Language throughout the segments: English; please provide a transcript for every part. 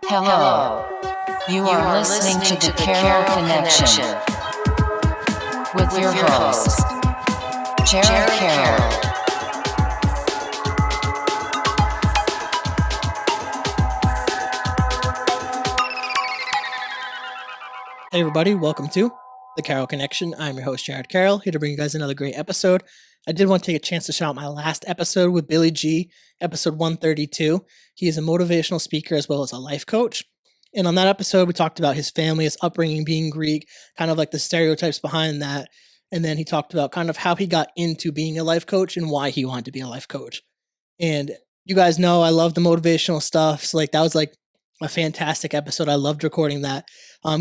Hello. You are listening to the Carroll Connection with your host, Jared Carroll. Hey everybody, welcome to the Carroll Connection. I'm your host, Jared Carroll, here to bring you guys another great episode. I did want to take a chance to shout out my last episode with Billy G, episode 132. He is a motivational speaker as well as a life coach. And on that episode, we talked about his family, his upbringing being Greek, kind of like the stereotypes behind that. And then he talked about kind of how he got into being a life coach and why he wanted to be a life coach. And you guys know I love the motivational stuff. So that was a fantastic episode. I loved recording that.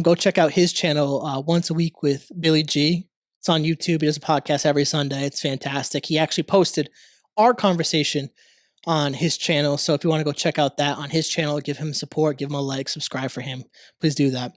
Go check out his channel once a week with Billy G. It's on YouTube. He does a podcast every Sunday. It's fantastic. He actually posted our conversation on his channel. So if you want to go check out that on his channel, give him support, give him a like, subscribe for him. Please do that.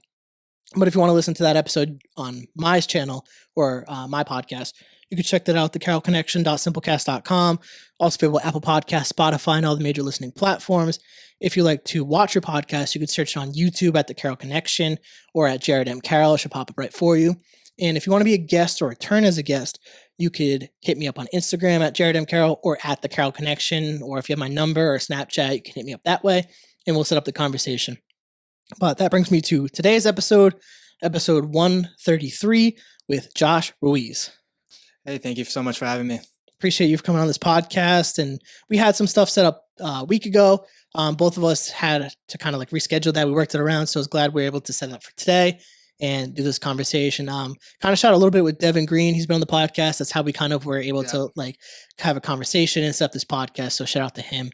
But if you want to listen to that episode on my channel or my podcast, you can check that out, thecarrollconnection.simplecast.com. Also available Apple Podcasts, Spotify, and all the major listening platforms. If you like to watch your podcast, you can search it on YouTube at The Carroll Connection or at Jared M. Carroll. It should pop up right for you. And if you want to be a guest or return as a guest, you could hit me up on Instagram at Jared M. Carroll or at The Carroll Connection. Or if you have my number or Snapchat, you can hit me up that way and we'll set up the conversation. But that brings me to today's episode 133 with Josh Ruiz. Hey, thank you so much for having me. Appreciate you for coming on this podcast. And we had some stuff set up a week ago. Both of us had to kind of reschedule that. We worked it around. So I was glad we were able to set it up for today and do this conversation. Kind of shot a little bit with Devin Green. He's been on the podcast. That's how we kind of were able to have a conversation and set up this podcast. So shout out to him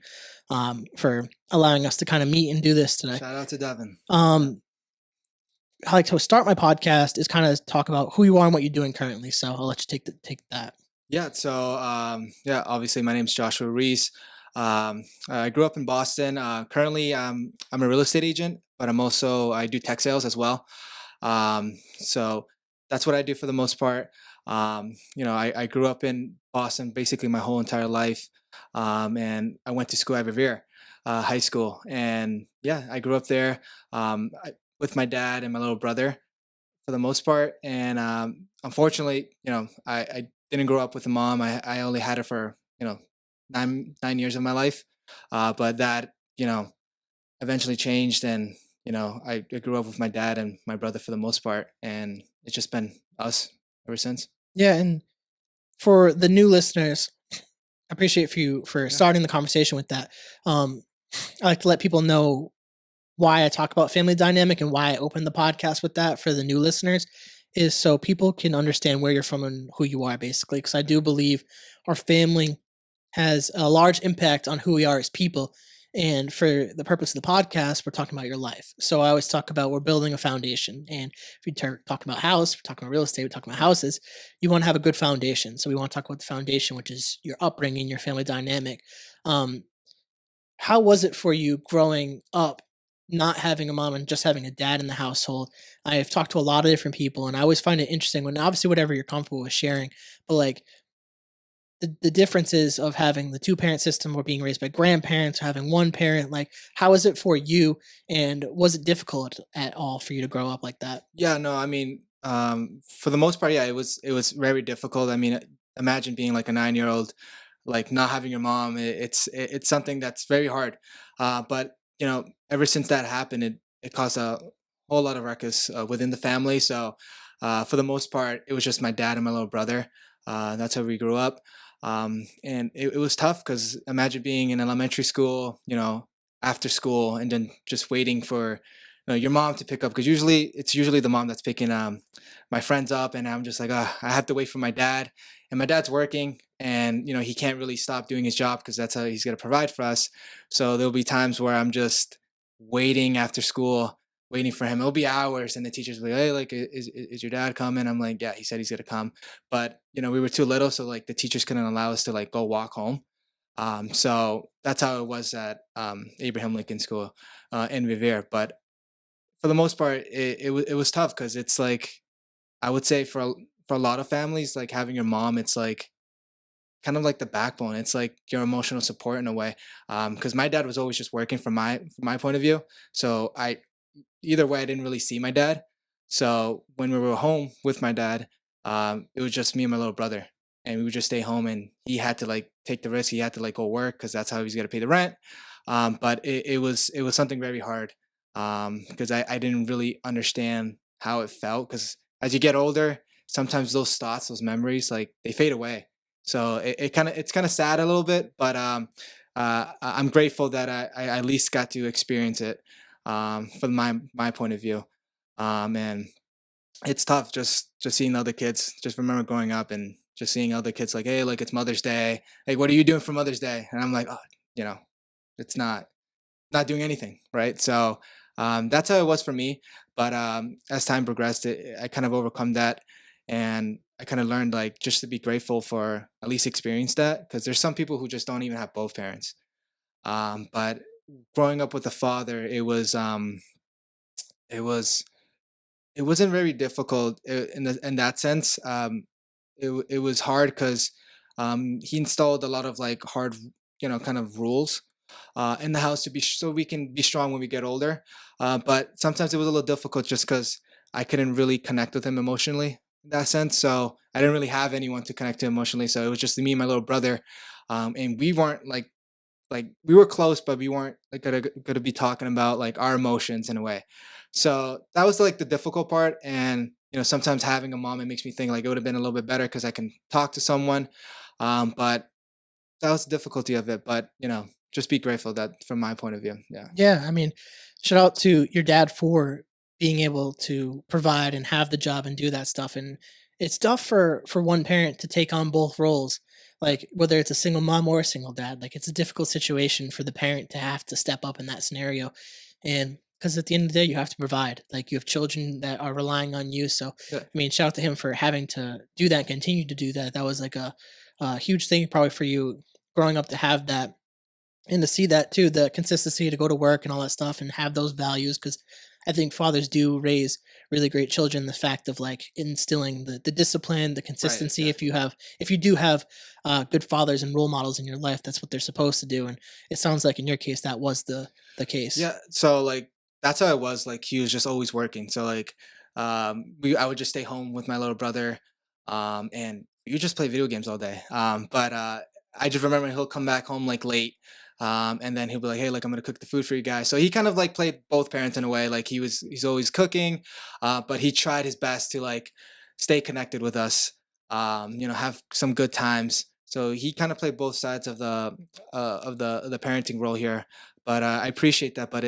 for allowing us to kind of meet and do this today. Shout out to Devin. I like to start my podcast is kind of talk about who you are and what you're doing currently. So I'll let you take that. Yeah. So, obviously my name's Joshua Ruiz. I grew up in Boston. Currently, I'm a real estate agent, but I do tech sales as well. So that's what I do for the most part. I grew up in Boston basically my whole entire life. And I went to school at Revere High School. And I grew up there with my dad and my little brother for the most part. And unfortunately, I didn't grow up with a mom. I only had her for, 9 years of my life. But that, eventually changed. And, I grew up with my dad and my brother for the most part. And it's just been us ever since. Yeah. And for the new listeners, I appreciate you for starting the conversation with that. I like to let people know why I talk about family dynamic and why I open the podcast with that for the new listeners is so people can understand where you're from and who you are, basically. Because I do believe our family has a large impact on who we are as people. And for the purpose of the podcast, we're talking about your life. So I always talk about we're building a foundation. And if we talk about house, we're talking about real estate, we're talking about houses, you want to have a good foundation. So we want to talk about the foundation, which is your upbringing, your family dynamic. How was it for you growing up, not having a mom and just having a dad in the household? I've talked to a lot of different people, and I always find it interesting when obviously whatever you're comfortable with sharing, but the differences of having the 2-parent system or being raised by grandparents or having one parent, how is it for you? And was it difficult at all for you to grow up like that? Yeah, no, I mean, for the most part, it was very difficult. I mean, imagine being like a 9-year-old, not having your mom. It's something that's very hard. But ever since that happened, it caused a whole lot of ruckus within the family. So for the most part, it was just my dad and my little brother. That's how we grew up. And it was tough because imagine being in elementary school, after school, and then just waiting for your mom to pick up, because it's usually the mom that's picking my friends up, and I'm just like, I have to wait for my dad, and my dad's working, and he can't really stop doing his job because that's how he's going to provide for us. So there'll be times where I'm just waiting after school, waiting for him. It'll be hours, and the teachers will be like, hey, is your dad coming? I'm like, yeah, he said he's going to come. But, we were too little, so the teachers couldn't allow us to go walk home. So that's how it was at Abraham Lincoln School in Revere. But for the most part, it was tough because it's I would say for a lot of families, having your mom, it's kind of like the backbone. It's like your emotional support in a way. Because my dad was always just working from my point of view. So I either way, I didn't really see my dad. So when we were home with my dad, it was just me and my little brother, and we would just stay home. And he had to like take the risk. He had to like go work because that's how he's gonna pay the rent. But it was something very hard because I didn't really understand how it felt. Because as you get older, sometimes those thoughts, those memories, like they fade away. So it's kind of sad a little bit, but I'm grateful that I at least got to experience it from my point of view. And it's tough just seeing other kids. Just remember growing up and just seeing other kids like, hey, like it's Mother's Day. Like, what are you doing for Mother's Day? And I'm like, oh, you know, it's not doing anything, right? So that's how it was for me. But as time progressed, I kind of overcome that, and I kind of learned like just to be grateful for at least experience that because there's some people who just don't even have both parents. But growing up with a father, it was it wasn't very difficult in that sense. It was hard because he installed a lot of like hard, kind of rules in the house to be so we can be strong when we get older. But sometimes it was a little difficult just because I couldn't really connect with him emotionally in that sense. So I didn't really have anyone to connect to emotionally. So it was just me and my little brother, and we weren't like we were close, but we weren't like gonna be talking about like our emotions in a way. So that was like the difficult part. And sometimes having a mom, it makes me think like it would have been a little bit better because I can talk to someone. But that was the difficulty of it. But just be grateful that from my point of view. Yeah. Yeah, I mean, shout out to your dad for being able to provide and have the job and do that stuff. And it's tough for one parent to take on both roles, like whether it's a single mom or a single dad. Like it's a difficult situation for the parent to have to step up in that scenario, and because at the end of the day, you have to provide. Like you have children that are relying on you. So, Yeah. I mean, shout out to him for having to do that, continue to do that. That was like a huge thing probably for you growing up to have that and to see that too, the consistency to go to work and all that stuff and have those values, because I think fathers do raise really great children. The fact of like instilling the discipline, the Right. consistency. Exactly. If you do have good fathers and role models in your life, that's what they're supposed to do. And it sounds like in your case that was the case. Yeah, so like that's how it was. Like he was just always working. So like we I would just stay home with my little brother, and you just play video games all day. But I just remember he'll come back home like late. And then he'll be like, "Hey, like I'm gonna cook the food for you guys." So he kind of like played both parents in a way. Like he's always cooking, but he tried his best to like stay connected with us. Have some good times. So he kind of played both sides of the parenting role here, but I appreciate that. But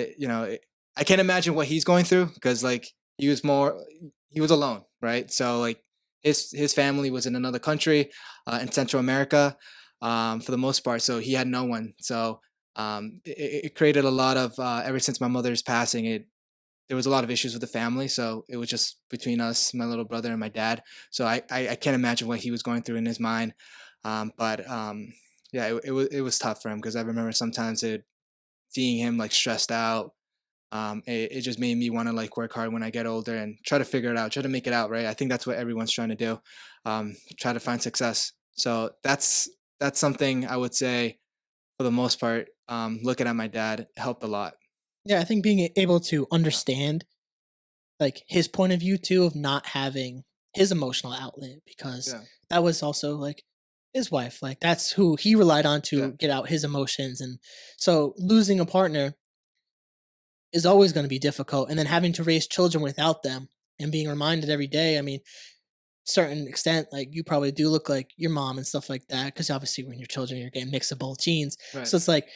I can't imagine what he's going through because like he was alone, right? So like his family was in another country in Central America for the most part, so he had no one. So it created a lot of ever since my mother's passing, it there was a lot of issues with the family. So it was just between us, my little brother, and my dad. So I can't imagine what he was going through in his mind. But yeah, it was tough for him because I remember sometimes seeing him like stressed out. It just made me want to like work hard when I get older and try to figure it out, try to make it out, right? I think that's what everyone's trying to do, try to find success. So that's something I would say for the most part. Looking at my dad helped a lot. Yeah, I think being able to understand like his point of view too of not having his emotional outlet, because Yeah, that was also like his wife, like that's who he relied on yeah, to get out his emotions. And so losing a partner is always going to be difficult, and then having to raise children without them and being reminded every day. I mean, certain extent, like you probably do look like your mom and stuff like that, because obviously when you're children you're getting mix of both genes. right. So it's like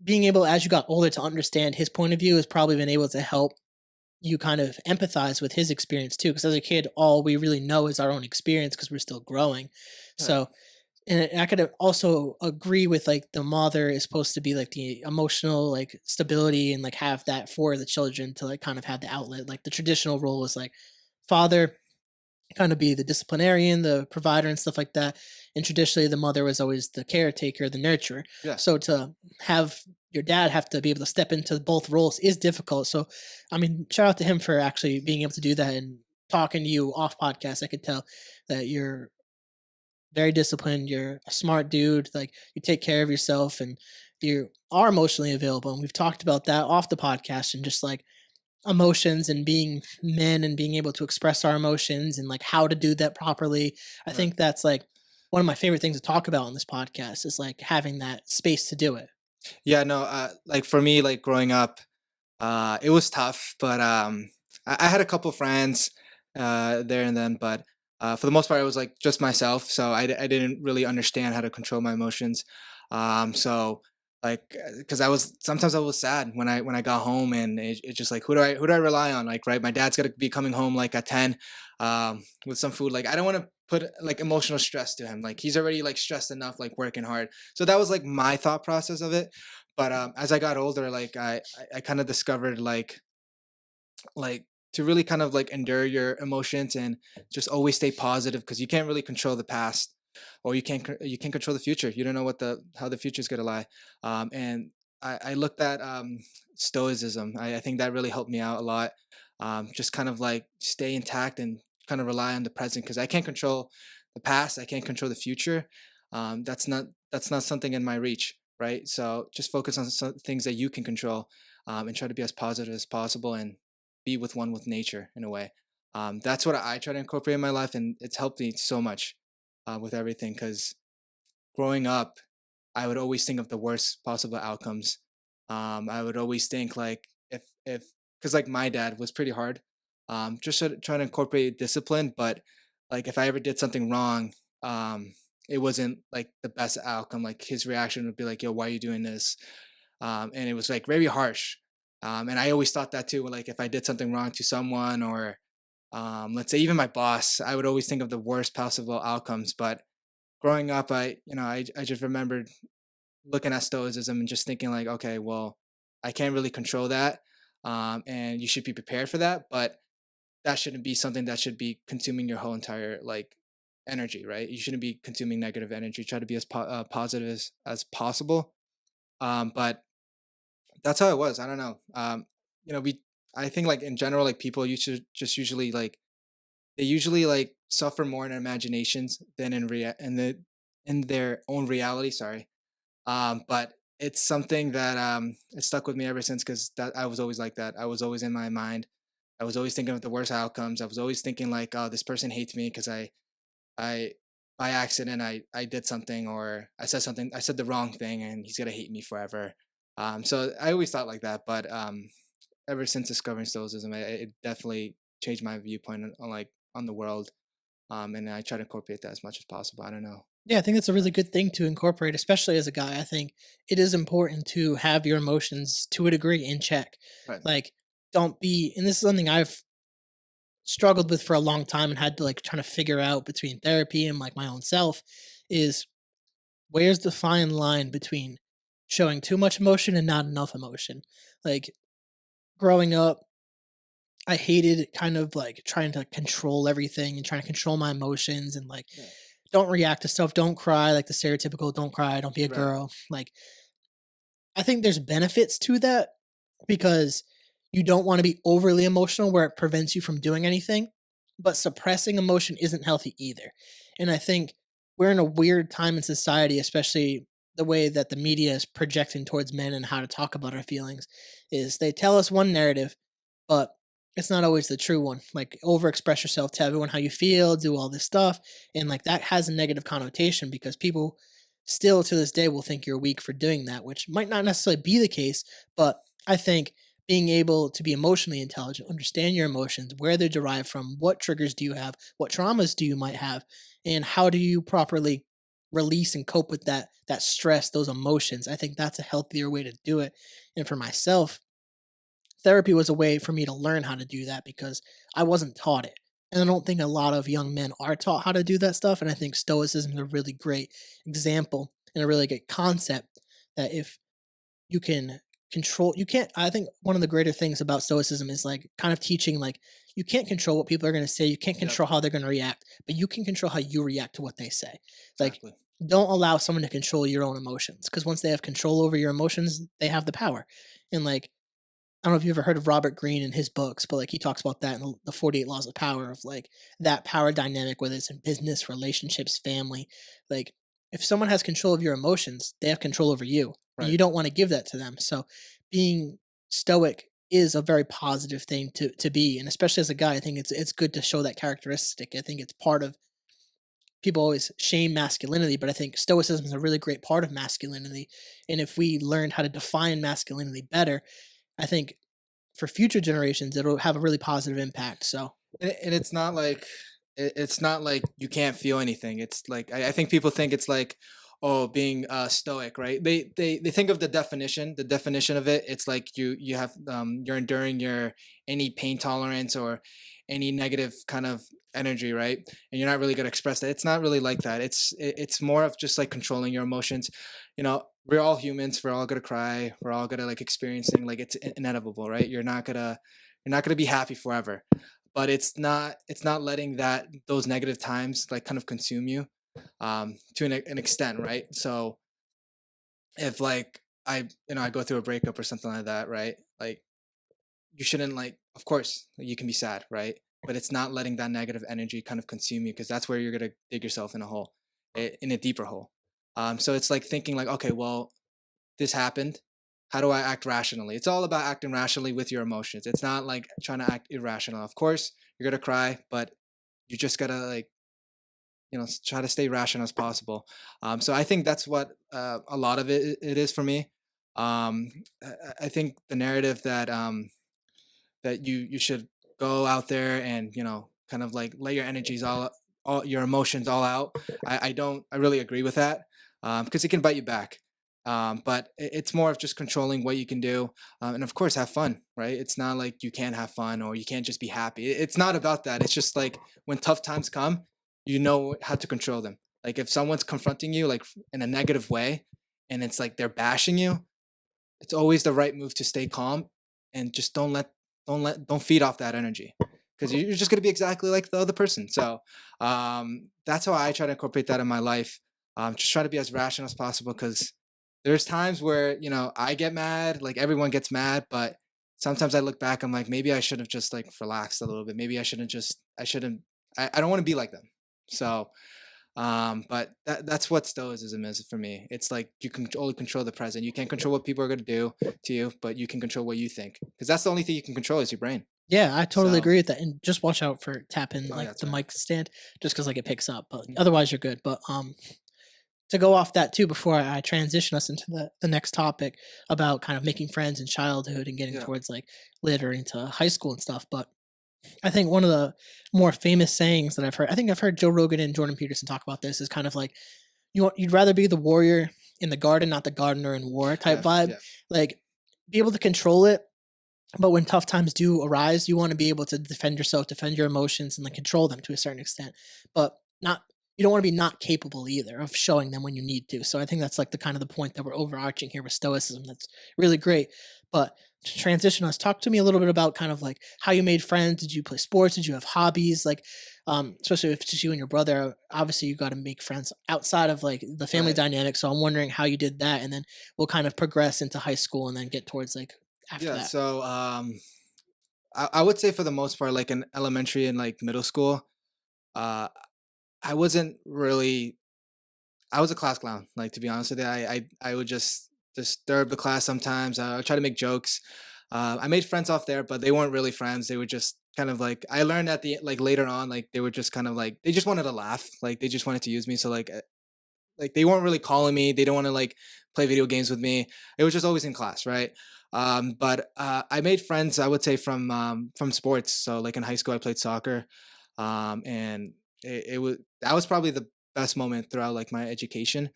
being able as you got older to understand his point of view has probably been able to help you kind of empathize with his experience too, because as a kid all we really know is our own experience because we're still growing. Yeah, So, and I could also agree with like the mother is supposed to be like the emotional like stability and like have that for the children to like kind of have the outlet. Like the traditional role was like father kind of be the disciplinarian, the provider, and stuff like that. And traditionally, the mother was always the caretaker, the nurturer. yeah. So to have your dad have to be able to step into both roles is difficult. So, I mean, shout out to him for actually being able to do that and talking to you off podcast. I could tell that you're very disciplined. You're a smart dude. Like you take care of yourself and you are emotionally available. And we've talked about that off the podcast and just like emotions and being men and being able to express our emotions and like how to do that properly. I Right. think that's like one of my favorite things to talk about on this podcast is like having that space to do it. Yeah, no, like for me, like growing up, it was tough, but I had a couple friends there and then, but for the most part, I was like just myself, so I didn't really understand how to control my emotions. So like, because I was sometimes I was sad when I got home, and it's just like who do I rely on? Like, right, my dad's got to be coming home like at 10, with some food. Like, I don't want to put like emotional stress to him. Like, he's already like stressed enough, like working hard. So that was like my thought process of it. But as I got older, like I kind of discovered like to really kind of like endure your emotions and just always stay positive, because you can't really control the past, or you can't control the future. You don't know what the how the future is going to lie. And I looked at stoicism. I think that really helped me out a lot. Just kind of like stay intact and kind of rely on the present, because I can't control the past, I can't control the future. That's not something in my reach, right? So just focus on some things that you can control, and try to be as positive as possible and be with one with nature in a way. That's what I try to incorporate in my life, and it's helped me so much with everything. Because growing up, I would always think of the worst possible outcomes. I would always think like if because like my dad was pretty hard, just sort of trying to incorporate discipline, but like if I ever did something wrong, it wasn't like the best outcome. Like his reaction would be like, "Yo, why are you doing this?" And it was like very harsh. And I always thought that too. Like if I did something wrong to someone, or let's say even my boss, I would always think of the worst possible outcomes. But growing up, I just remembered looking at stoicism and just thinking like, okay, well, I can't really control that, and you should be prepared for that. But that shouldn't be something that should be consuming your whole entire like energy, right? You shouldn't be consuming negative energy. Try to be as positive as possible. But that's how it was. I don't know. We I think like in general, like people used to just usually like they usually like suffer more in their imaginations than in their own reality. Sorry. But it's something that it stuck with me ever since, because that I was always like that. I was always in my mind. I was always thinking of the worst outcomes. I was always thinking like, oh, this person hates me because I by accident I did something, or I said something, I said the wrong thing, and he's gonna hate me forever. So I always thought like that, but ever since discovering stoicism, it definitely changed my viewpoint on the world. And I try to incorporate that as much as possible. I don't know. Yeah, I think that's a really good thing to incorporate, especially as a guy. I think it is important to have your emotions to a degree in check. Right. Like, don't be, and this is something I've struggled with for a long time and had to like trying to figure out between therapy and like my own self is where's the fine line between showing too much emotion and not enough emotion. Like growing up, I hated kind of like trying to control everything and trying to control my emotions and like Yeah. don't react to stuff, don't cry, like the stereotypical don't cry, don't be a Right. girl. Like I think there's benefits to that because you don't want to be overly emotional where it prevents you from doing anything, but suppressing emotion isn't healthy either. And I think we're in a weird time in society, especially the way that the media is projecting towards men and how to talk about our feelings is they tell us one narrative, but it's not always the true one. Like overexpress yourself, tell everyone how you feel, do all this stuff, and like that has a negative connotation because people still to this day will think you're weak for doing that, which might not necessarily be the case, but I think being able to be emotionally intelligent, understand your emotions, where they're derived from, what triggers do you have, what traumas do you might have, and how do you properly release and cope with that stress, those emotions. I think that's a healthier way to do it. And for myself, therapy was a way for me to learn how to do that because I wasn't taught it. And I don't think a lot of young men are taught how to do that stuff. And I think stoicism is a really great example and a really good concept that if you can control, you can't, I think one of the greater things about stoicism is like kind of teaching, like, you can't control what people are going to say. You can't Yep. control how they're going to react, but you can control how you react to what they say. Like, Exactly. don't allow someone to control your own emotions because once they have control over your emotions, they have the power. And like, I don't know if you ever heard of Robert Greene in his books, but like he talks about that in the 48 Laws of Power of like that power dynamic, whether it's in business, relationships, family. Like if someone has control of your emotions, they have control over you, and Right. you don't want to give that to them. So being stoic is a very positive thing to be, and especially as a guy, I think it's good to show that characteristic. I think it's part of people always shame masculinity, but I think stoicism is a really great part of masculinity. And if we learn how to define masculinity better, I think for future generations, it'll have a really positive impact. So And it's not like it's not like you can't feel anything. It's like I think people think it's like, oh, being stoic, right? They think of the definition of it. It's like you have you're enduring your any pain tolerance or any negative kind of energy, right? And you're not really gonna express that. It's not really like that. It's more of just like controlling your emotions. You know, we're all humans. We're all gonna cry. We're all gonna like experiencing like it's inevitable, right? You're not gonna be happy forever, but it's not letting that those negative times like kind of consume you to an extent, right? So if like I go through a breakup or something like that, right? Like you shouldn't like, of course you can be sad, right? But it's not letting that negative energy kind of consume you, because that's where you're gonna dig yourself in a hole, in a deeper hole. So it's like thinking like, okay, well, this happened. How do I act rationally? It's all about acting rationally with your emotions. It's not like trying to act irrational. Of course, you're gonna cry, but you just gotta like, try to stay rational as possible. So I think that's what a lot of it is for me. I think the narrative that you should go out there and kind of like lay your energies all your emotions all out. I don't I really agree with that, because it can bite you back. But it's more of just controlling what you can do, and of course have fun, right? It's not like you can't have fun or you can't just be happy. It's not about that. It's just like when tough times come, you know how to control them. Like if someone's confronting you like in a negative way, and it's like they're bashing you, it's always the right move to stay calm and just don't feed off that energy, because you're just going to be exactly like the other person. So that's how I try to incorporate that in my life. Just try to be as rational as possible, because there's times where I get mad, like everyone gets mad, but sometimes I look back, I'm like, maybe I should have just like relaxed a little bit. Maybe I shouldn't I don't want to be like them. So but that's what stoicism is for me. It's like you can only control the present. You can't control what people are going to do to you, but you can control what you think, because that's the only thing you can control is your brain. yeah, I totally So agree with that. And just watch out for tapping oh yeah, like the sorry. mic stand, just because like it picks up. But Mhm. otherwise, you're good. But to go off that too, before I transition us into the next topic about kind of making friends in childhood and getting Yeah. towards like later into high school and stuff. But I think one of the more famous sayings that I've heard, I think I've heard Joe Rogan and Jordan Peterson talk about this, is kind of like you'd rather be the warrior in the garden, not the gardener in war type Yes. vibe. Yeah. Like be able to control it, but when tough times do arise, you want to be able to defend yourself, defend your emotions, and like control them to a certain extent. But not you don't want to be not capable either of showing them when you need to. So I think that's like the kind of the point that we're overarching here with stoicism. That's really great. But to transition us, talk to me a little bit about kind of like how you made friends. Did you play sports? Did you have hobbies? Like, especially if it's just you and your brother, obviously you got to make friends outside of like the family Right. dynamic. So I'm wondering how you did that, and then we'll kind of progress into high school and then get towards like after Yeah. that. So I would say for the most part, like in elementary and like middle school, uh, I wasn't really. I was a class clown. Like to be honest with you, I would just disturb the class sometimes. I would try to make jokes. I made friends off there, but they weren't really friends. They were just kind of like I learned at the like later on, like they were just kind of like they just wanted to laugh. Like they just wanted to use me. So like they weren't really calling me. They don't want to like play video games with me. It was just always in class, right? But I made friends, I would say, from sports. So like in high school, I played soccer, and it was that was probably the best moment throughout like my education.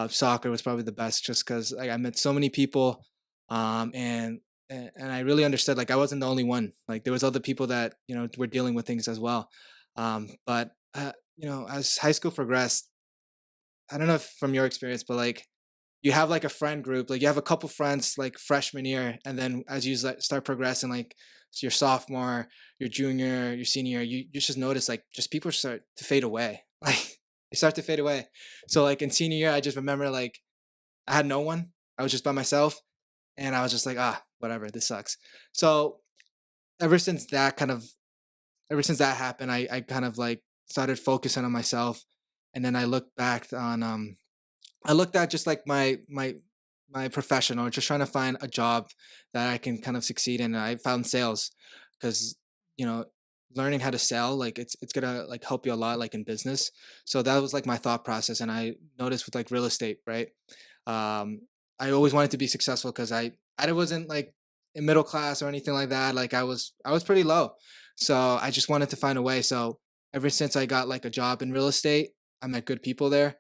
Soccer was probably the best, just because like I met so many people, and I really understood like I wasn't the only one. Like there was other people that were dealing with things as well. But as high school progressed, I don't know if from your experience, but like you have like a friend group, like you have a couple friends like freshman year, and then as you start progressing, like your sophomore, your junior, your senior, you just notice like just people start to fade away, like they start to fade away. So like in senior year, I just remember like I had no one, I was just by myself, and I was just like, whatever, this sucks. So ever since that kind of ever since that happened, I kind of like started focusing on myself, and then I looked back on I looked at just like my profession, or just trying to find a job that I can kind of succeed in. And I found sales because you know learning how to sell, like it's gonna like help you a lot like in business. So that was like my thought process, and I noticed with like real estate, right? Um, I always wanted to be successful because I wasn't like in middle class or anything like that. Like I was pretty low, so I just wanted to find a way. So ever since I got like a job in real estate, I met good people there,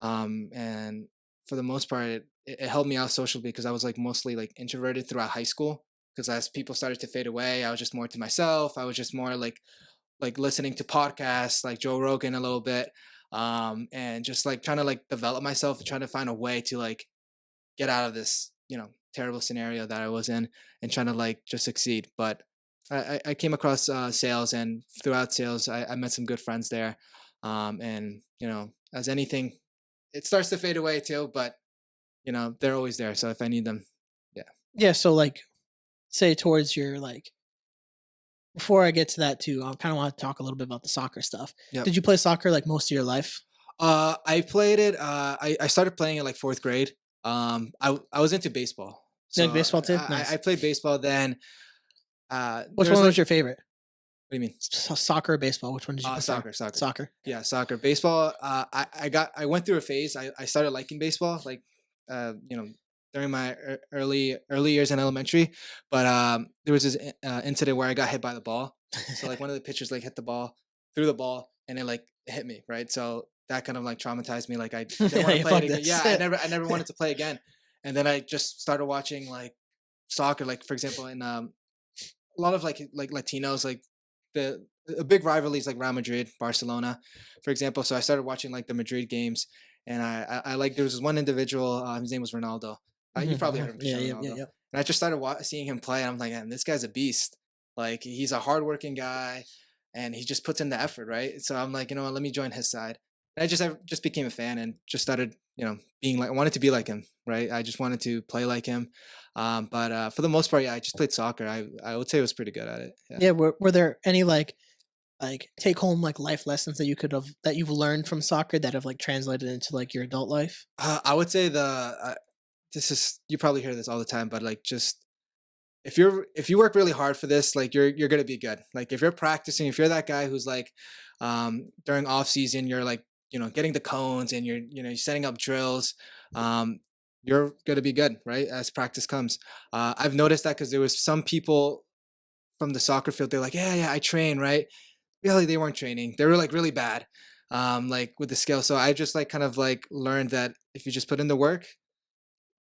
and for the most part, it helped me out socially because I was like mostly like introverted throughout high school. Because as people started to fade away, I was just more to myself. I was just more like listening to podcasts like Joe Rogan a little bit, and just like trying to like develop myself, trying to find a way to like get out of this terrible scenario that I was in, and trying to like just succeed. But I came across sales, and throughout sales, I met some good friends there, and as anything, it starts to fade away too, but they're always there. So if I need them, yeah. Yeah, so like say towards your like before I get to that too, I kind of want to talk a little bit about the soccer stuff. Yep. Did you play soccer like most of your life? I played it. I started playing it like fourth grade. I was into baseball, You so like baseball too? I Nice. played baseball. Then Which there's one was like, your favorite? what do you mean? Soccer or baseball? Which one did you prefer? Soccer. Soccer. Yeah, soccer. Baseball. I went through a phase. I started liking baseball, like uh, you know, during my early years in elementary. But there was this incident where I got hit by the ball. So like one of the pitchers like hit the ball, threw the ball, and it like hit me, right. So that kind of like traumatized me. Like I didn't want to Hey, play it fuck again. Yeah, this. I never wanted to play again. And then I just started watching like soccer. Like for example, in a lot of like Latinos, like the a big rivalry is like Real Madrid, Barcelona, for example. So I started watching like the Madrid games, and I like there was this one individual. His name was Ronaldo. You Mhm, probably heard mhm. of Yeah, Cristiano yeah, yeah, Ronaldo. yeah. And I just started seeing him play, and I'm like, man, this guy's a beast. Like he's a hardworking guy, and he just puts in the effort, right? So I'm like, let me join his side. And I just became a fan and just started, being like I wanted to be like him, right? I just wanted to play like him. But for the most part, yeah, I just played soccer. I would say I was pretty good at it. Yeah. Yeah, were there any like take home like life lessons that you could have that you've learned from soccer that have like translated into like your adult life? I would say this is you probably hear this all the time, but like just if you work really hard for this, like you're gonna be good. Like if you're practicing, if you're that guy who's like during off season, you're like getting the cones and you're setting up drills, um, you're gonna be good, right? As practice comes, I've noticed that because there was some people from the soccer field. They're like, yeah, I train, right? Really, they weren't training. They were like really bad, like with the skill. So I just like kind of like learned that if you just put in the work,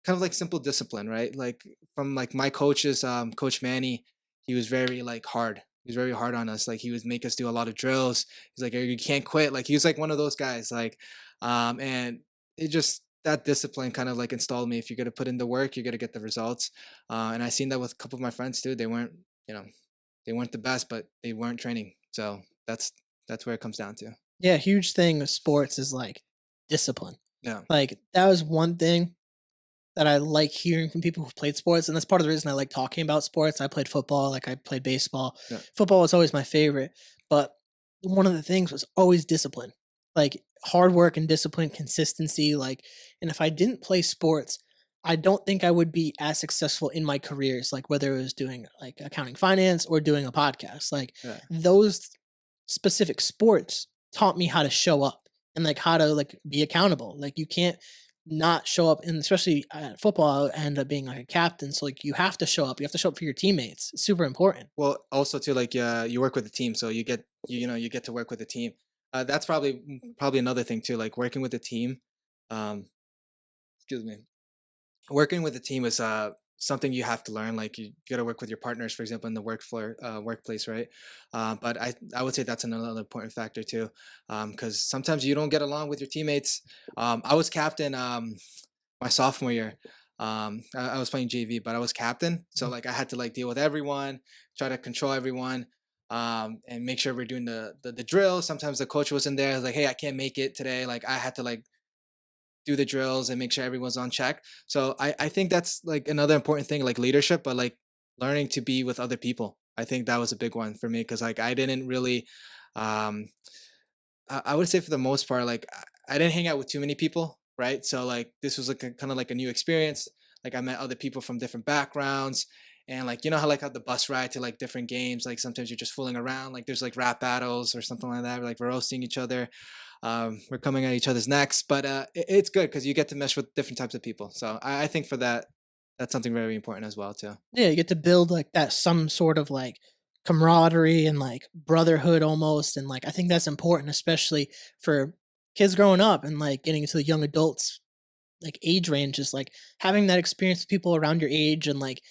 kind of like simple discipline, right? Like from like my coaches, Coach Manny, he was very like hard. He was very hard on us. Like he would make us do a lot of drills. He's like, you can't quit. Like he was like one of those guys. Like, and it just that discipline kind of like installed me. If you're gonna put in the work, you're gonna get the results. And I seen that with a couple of my friends too. You know, they weren't the best, but they weren't training. So that's where it comes down to. Yeah, huge thing with sports is like discipline. Yeah. Like that was one thing that I like hearing from people who've played sports, and that's part of the reason I like talking about sports. I played football, like I played baseball. Yeah. Football was always my favorite, but one of the things was always discipline. Like hard work and discipline, consistency, like and if I didn't play sports, I don't think I would be as successful in my careers, like whether it was doing like accounting finance or doing a podcast. Like Yeah. those specific sports taught me how to show up and like how to like be accountable. Like you can't not show up, and especially football, I end up being like a captain. So like you have to show up. You have to show up for your teammates. It's super important. Well, also too, like you work with a team, so you get to work with a team. That's probably another thing too, like working with a team. Um, excuse me. Working with a team is something you have to learn. Like you got to work with your partners, for example, in the workplace, right? But I would say that's another important factor too, because sometimes you don't get along with your teammates. I was captain my sophomore year. I was playing JV, but I was captain, so Mhm. like I had to like deal with everyone, try to control everyone, and make sure we're doing the drill. Sometimes the coach wasn't there. I was like, hey, I can't make it today. Like I had to like do the drills and make sure everyone's on check. So I think that's like another important thing, like leadership, but like learning to be with other people. I think that was a big one for me because like I didn't really um I would say for the most part, like I didn't hang out with too many people, right? So like this was like kind of like a new experience. Like I met other people from different backgrounds, and like you know how like how the bus ride to like different games, like sometimes you're just fooling around. Like there's like rap battles or something like that. Like we're roasting each other, we're coming at each other's necks, but it's good because you get to mesh with different types of people. So I think for that, that's something very important as well too. Yeah, you get to build like that some sort of like camaraderie and like brotherhood almost, and like I think that's important, especially for kids growing up and like getting into the young adults like age range, is like having that experience with people around your age and like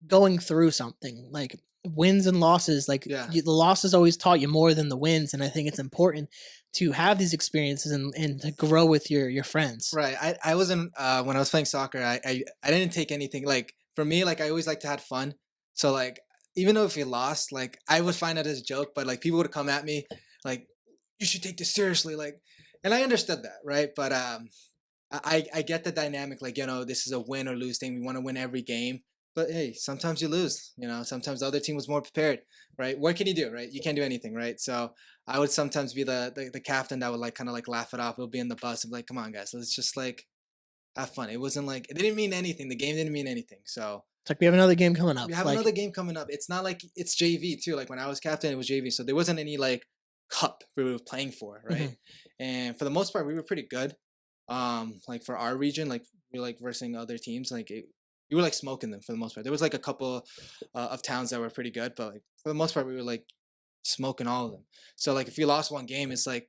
going through something like wins and losses. Like Yeah. the losses always taught you more than the wins, and I think it's important to have these experiences and to grow with your friends. Right. I wasn't when I was playing soccer, I didn't take anything like for me, like I always like to have fun. So like even though if we lost, like I would find it as a joke, but like people would come at me like you should take this seriously, like and I understood that, right? But I get the dynamic, like, you know, this is a win or lose thing. We want to win every game. But hey, sometimes you lose, you know, sometimes the other team was more prepared, right? What can you do, right? You can't do anything, right? So I would sometimes be the captain that would like kind of like laugh it off. We'll be in the bus and be like, come on, guys, let's just like have fun. It wasn't like it didn't mean anything. The game didn't mean anything. So It's like we have another game coming up. we have Like, another game coming up. It's not like it's JV too. Like when I was captain, it was JV. So there wasn't any like cup we were playing for, right? mhm. And for the most part, we were pretty good. Like for our region, like we were like versing other teams, like we were like smoking them for the most part. There was like a couple of towns that were pretty good, but like for the most part, we were like smoking all of them. So like if we lost one game, it's like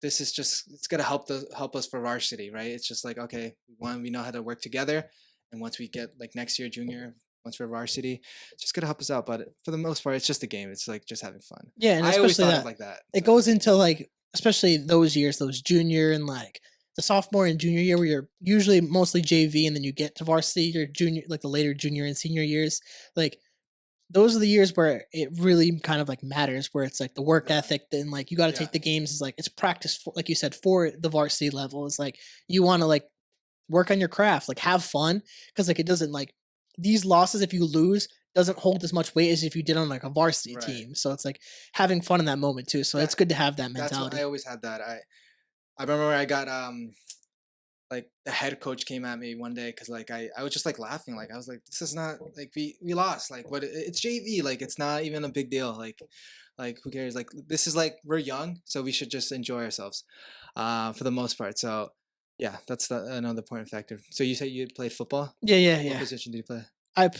this is just it's gonna help us for varsity, right? It's just like okay, one we know how to work together, and once we get like next year junior, once we're varsity, it's just gonna help us out. But for the most part, it's just a game. It's like just having fun. Yeah, and I always especially thought of that like that. it So goes into like especially those years, those junior and like the sophomore and junior year where you're usually mostly JV and then you get to varsity your junior like the later junior and senior years. Like those are the years where it really kind of like matters, where it's like the work yeah, ethic and like you got to yeah, take the games is like it's practice for, like you said, for the varsity level. It's like you want to like work on your craft, like have fun, because like it doesn't like these losses if you lose doesn't hold as much weight as if you did on like a varsity right. team. So it's like having fun in that moment too. So it's That good to have that that's what I mentality. always had that. I remember I got like the head coach came at me one day because like I was just like laughing like I was like this is not like we lost like what it's JV like it's not even a big deal like who cares like this is like we're young so we should just enjoy ourselves for the most part so yeah that's another important factor. So you say you played football? Yeah, yeah, What yeah. position did you play?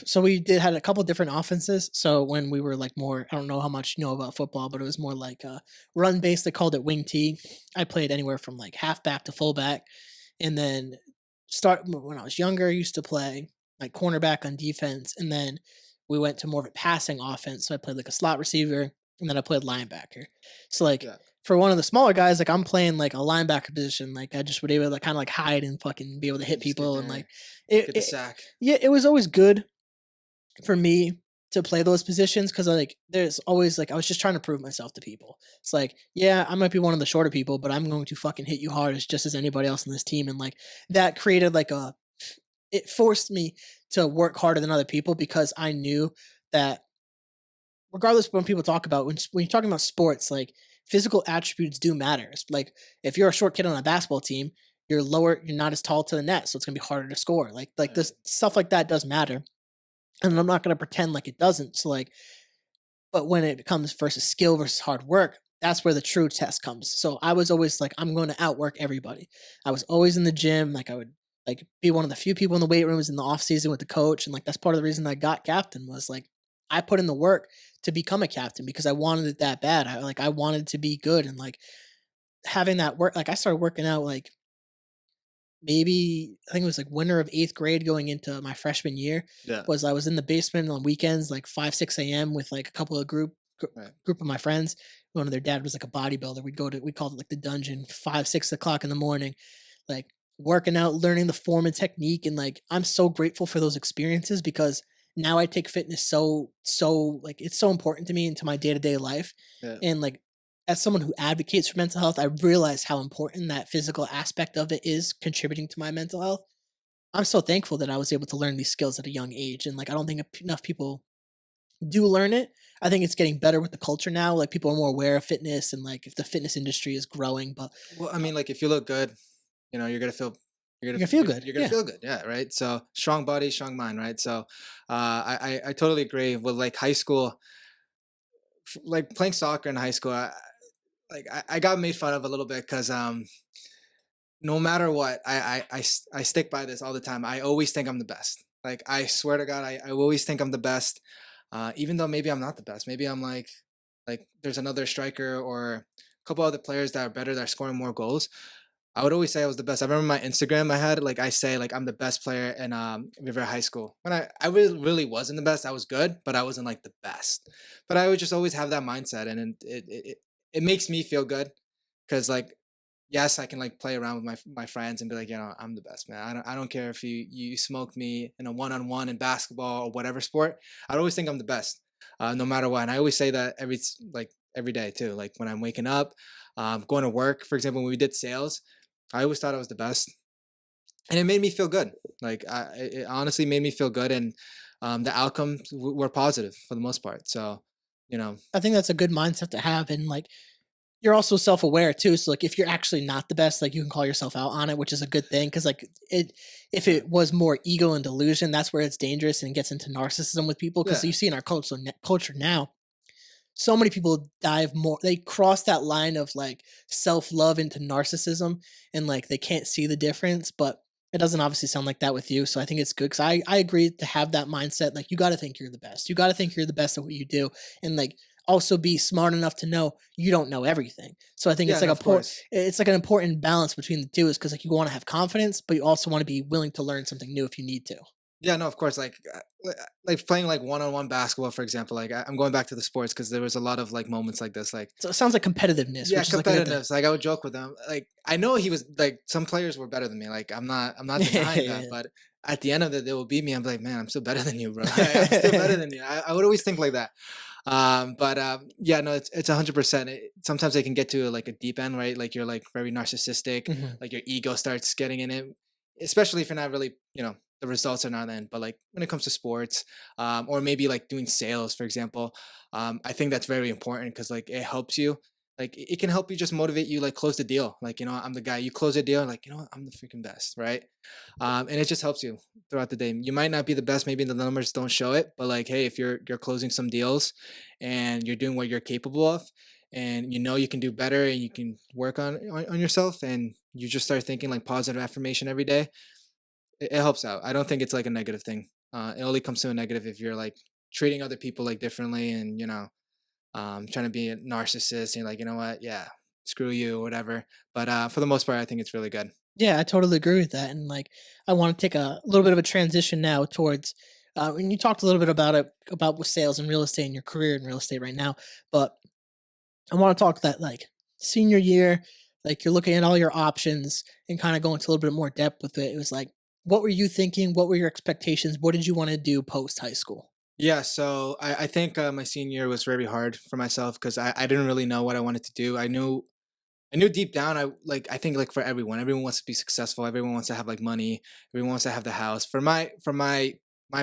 So we did had a couple different offenses. So when we were like more, I don't know how much you know about football, but it was more like run based. They called it wing T. I played anywhere from like halfback to fullback, and then when I was younger, I used to play like cornerback on defense, and then we went to more of a passing offense. So I played like a slot receiver, and then I played linebacker. So like Yeah, for one of the smaller guys, like I'm playing like a linebacker position. Like I just would able to kind of like hide and fucking be able to you hit just get people, and there, like get the it sack. yeah, it was always good for me to play those positions because like there's always like I was just trying to prove myself to people. It's like, yeah, I might be one of the shorter people, but I'm going to fucking hit you hard as just as anybody else in this team. And like that created like a it forced me to work harder than other people because I knew that regardless of when people talk about when you're talking about sports, like physical attributes do matter. It's like if you're a short kid on a basketball team, you're not as tall to the net, so it's gonna be harder to score. Like Right. this stuff like that does matter. And I'm not gonna pretend like it doesn't. So like but when it becomes versus skill versus hard work, that's where the true test comes. So I was always like, I'm going to outwork everybody. I was always in the gym. Like I would like be one of the few people in the weight rooms in the off season with the coach. And like that's part of the reason I got captain was like I put in the work to become a captain because I wanted it that bad. I wanted to be good and like having that work. Like I started working out like maybe I think it was like winter of 8th grade going into my freshman year Yeah, was I was in the basement on weekends like 5 6 a.m. with like a couple of right. group of my friends. One of their dad was like a bodybuilder. We called it like the dungeon, 5 6 o'clock in the morning, like working out, learning the form and technique. And like I'm so grateful for those experiences because now I take fitness so like it's so important to me into my day-to-day life. Yeah, And like as someone who advocates for mental health, I realize how important that physical aspect of it is contributing to my mental health. I'm so thankful that I was able to learn these skills at a young age, and like I don't think enough people do learn it. I think it's getting better with the culture now. Like people are more aware of fitness and like if the fitness industry is growing, but Well, I mean, like if you look good, you're gonna feel you're gonna feel good. you're gonna Yeah. feel good, yeah, right. So strong body, strong mind, right. So I totally agree with like high school, like playing soccer in high school. I got made fun of a little bit because no matter what, I stick by this all the time. I always think I'm the best. Like I swear to God, I always think I'm the best, even though maybe I'm not the best. Maybe I'm like there's another striker or a couple other players that are better that are scoring more goals. I would always say I was the best. I remember my Instagram I had like I say like I'm the best player in River High School. When I really wasn't the best. I was good, but I wasn't like the best. But I would just always have that mindset, and it makes me feel good because like yes, I can like play around with my friends and be like, I'm the best man. I don't care if you smoke me in a one on one in basketball or whatever sport. I always think I'm the best, no matter what. And I always say that every day too. Like when I'm waking up, going to work, for example, when we did sales, I always thought I was the best, and it made me feel good. Like it honestly made me feel good, and the outcomes were positive for the most part. So, you know, I think that's a good mindset to have, and like you're also self-aware too. So like if you're actually not the best, like you can call yourself out on it, which is a good thing. Cause like it if yeah, it was more ego and delusion, that's where it's dangerous and gets into narcissism with people. Cause yeah, you see in our culture now, so many people dive more they cross that line of like self-love into narcissism and like they can't see the difference, but it doesn't obviously sound like that with you. So I think it's good because I agree to have that mindset. Like you got to think you're the best. You got to think you're the best at what you do, and like also be smart enough to know you don't know everything. So I think yeah, it's and like of course. it's like an important balance between the two, is because like you want to have confidence, but you also want to be willing to learn something new if you need to. Yeah, no, of course. Like playing like one-on-one basketball, for example. Like I'm going back to the sports because there was a lot of like moments like this. Like So it sounds like competitiveness, yeah, which is like a good thing. competitiveness. Like I would joke with them. Like I know he was like some players were better than me. Like I'm not denying that. But at the end of it, they will beat me. I'm like, man, I'm still better than you, bro. I'm still better than you. I would always think like that. But yeah, no, it's 100%. Sometimes they can get to like a deep end, right? Like you're like very narcissistic. Mhm. Like your ego starts getting in it, especially if you're not really, the results are not in. But like when it comes to sports, or maybe like doing sales, for example, I think that's very important because like it helps you. Like it can help you just motivate you, like close the deal. Like I'm the guy. You close the deal, like what, I'm the freaking best, right? And it just helps you throughout the day. You might not be the best, maybe the numbers don't show it, but like, hey, if you're closing some deals and you're doing what you're capable of, and you can do better, and you can work on yourself, and you just start thinking like positive affirmation every day, it helps out. I don't think it's like a negative thing. It only comes to a negative if you're like treating other people like differently, and trying to be a narcissist, and you're like, you know what, yeah, screw you or whatever. But for the most part, I think it's really good. Yeah, I totally agree with that. And like, I want to take a little bit of a transition now towards, and you talked a little bit about it, about with sales and real estate and your career in real estate right now. But I want to talk that like senior year, like you're looking at all your options and kind of go into a little bit more depth with it. It was like, what were you thinking? What were your expectations? What did you want to do post high school? Yeah, so I think my senior year was very hard for myself because I didn't really know what I wanted to do. I knew deep down I think like for everyone wants to be successful, everyone wants to have like money, everyone wants to have the house. For my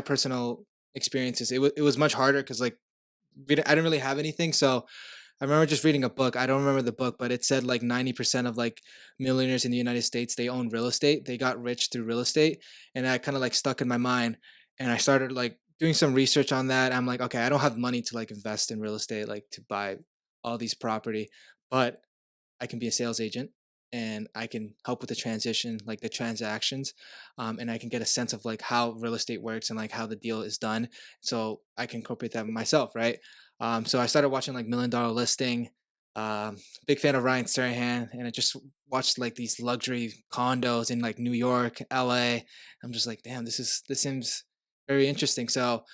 personal experiences, it was much harder because like I didn't really have anything. So I remember just reading a book. I don't remember the book, but it said like 90% of like millionaires in the United States, they own real estate. They got rich through real estate. And that kind of like stuck in my mind. And I started like doing some research on that. I'm like, okay, I don't have money to like invest in real estate, like to buy all these property, but I can be a sales agent, and I can help with the transition, like the transactions, and I can get a sense of like how real estate works and like how the deal is done. So I can incorporate that myself, right? So I started watching like Million Dollar Listing. Big fan of Ryan Serhant, and I just watched like these luxury condos in like New York, LA. I'm just like, damn, this seems very interesting. So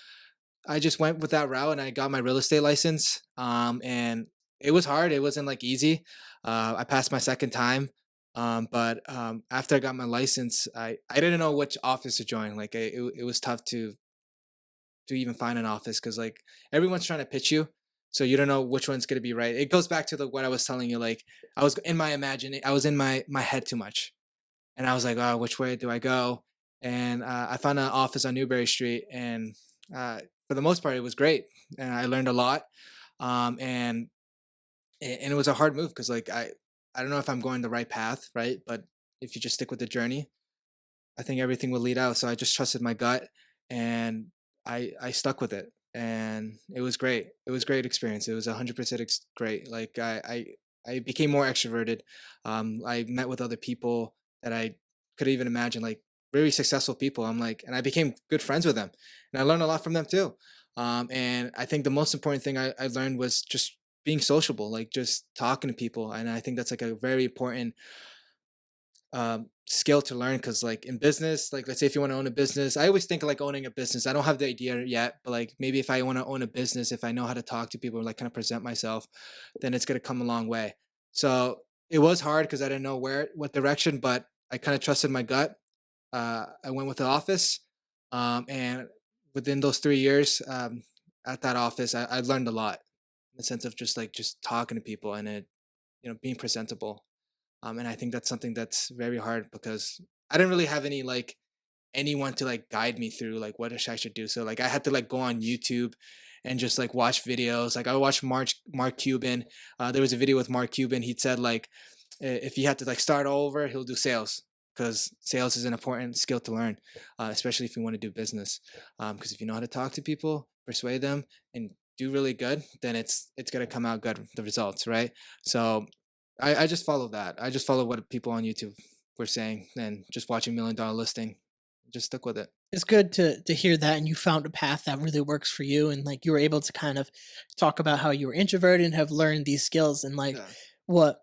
I just went with that route, and I got my real estate license. And it was hard. It wasn't like easy. I passed my second time. But after I got my license, I didn't know which office to join. Like it was tough to even find an office because like everyone's trying to pitch you. So you don't know which one's going to be right. It goes back to the what I was telling you. Like I was in my head too much, and I was like, oh, which way do I go? And I found an office on Newberry Street, and uh, for the most part, it was great, and I learned a lot. And and it was a hard move because like I don't know if I'm going the right path, right? But if you just stick with the journey, I think everything will lead out. So I just trusted my gut, and I stuck with it, and it was great. It was a great experience. It was 100% great. Like I became more extroverted. I met with other people that I could even imagine, like very successful people. I'm like, and I became good friends with them, and I learned a lot from them too. And I think the most important thing I learned was just being sociable, like just talking to people, and I think that's like a very important skill to learn because like in business, like let's say if you want to own a business, I always think of like owning a business. I don't have the idea yet, but like maybe if I want to own a business, if I know how to talk to people, like kind of present myself, then it's going to come a long way. So it was hard because I didn't know what direction, but I kind of trusted my gut. I went with the office, and within those 3 years at that office, I learned a lot in the sense of just talking to people and being presentable. And I think that's something that's very hard because I didn't really have any like anyone to like guide me through like what I should do. So like I had to like go on YouTube and just like watch videos. Like I watched Mark Cuban. There was a video with Mark Cuban. He said like if he had to like start over, he'll do sales because sales is an important skill to learn, especially if you want to do business. Because if you know how to talk to people, persuade them, and do really good, then it's gonna come out good the results, right? So I just follow that. I just follow what people on YouTube were saying and just watching Million Dollar Listing. Just stuck with it. It's good to hear that, and you found a path that really works for you, and like you were able to kind of talk about how you were introverted and have learned these skills, and like Yeah. what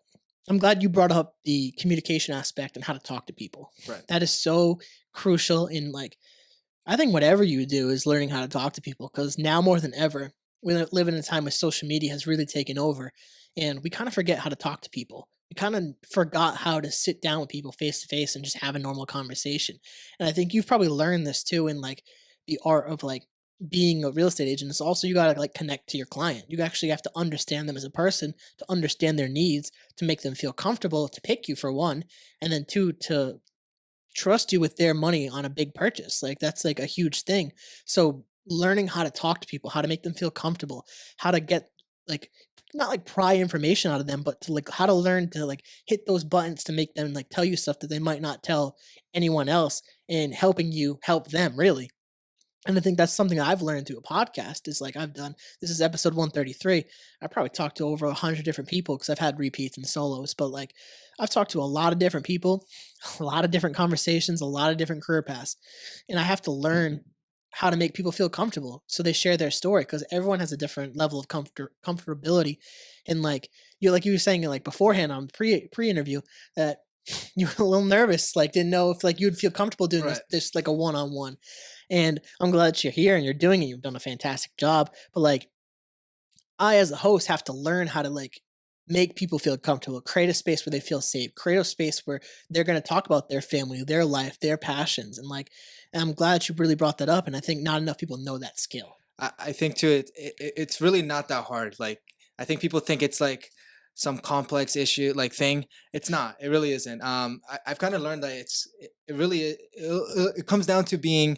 I'm glad you brought up the communication aspect and how to talk to people. Right. That is so crucial in like I think whatever you do is learning how to talk to people because now more than ever, live in a time where social media has really taken over and we kind of forget how to talk to people. We kind of forgot how to sit down with people face to face and just have a normal conversation. And I think you've probably learned this too in like the art of like being a real estate agent. It's also you got to like connect to your client. You actually have to understand them as a person, to understand their needs, to make them feel comfortable to pick you for one, and then two to trust you with their money on a big purchase. Like that's like a huge thing. So learning how to talk to people, how to make them feel comfortable, how to get like not like pry information out of them, but to like how to learn to like hit those buttons to make them like tell you stuff that they might not tell anyone else and helping you help them really. And I think that's something I've learned through a podcast is like I've done this is episode 133. I probably talked to over 100 different people because I've had repeats and solos, but like I've talked to a lot of different people, a lot of different conversations, a lot of different career paths. And I have to learn how to make people feel comfortable so they share their story because everyone has a different level of comfortability. And like you were saying like beforehand on pre interview that you were a little nervous, like didn't know if like you'd feel comfortable doing Right. this like a one-on-one. And I'm glad that you're here and you're doing it. You've done a fantastic job. But like I as a host have to learn how to like make people feel comfortable, create a space where they feel safe, create a space where they're going to talk about their family, their life, their passions. And I'm glad that you really brought that up. And I think not enough people know that skill. I think too it's really not that hard. Like I think people think it's like some complex issue like thing. It's not. It really isn't. I've kind of learned that it really it comes down to being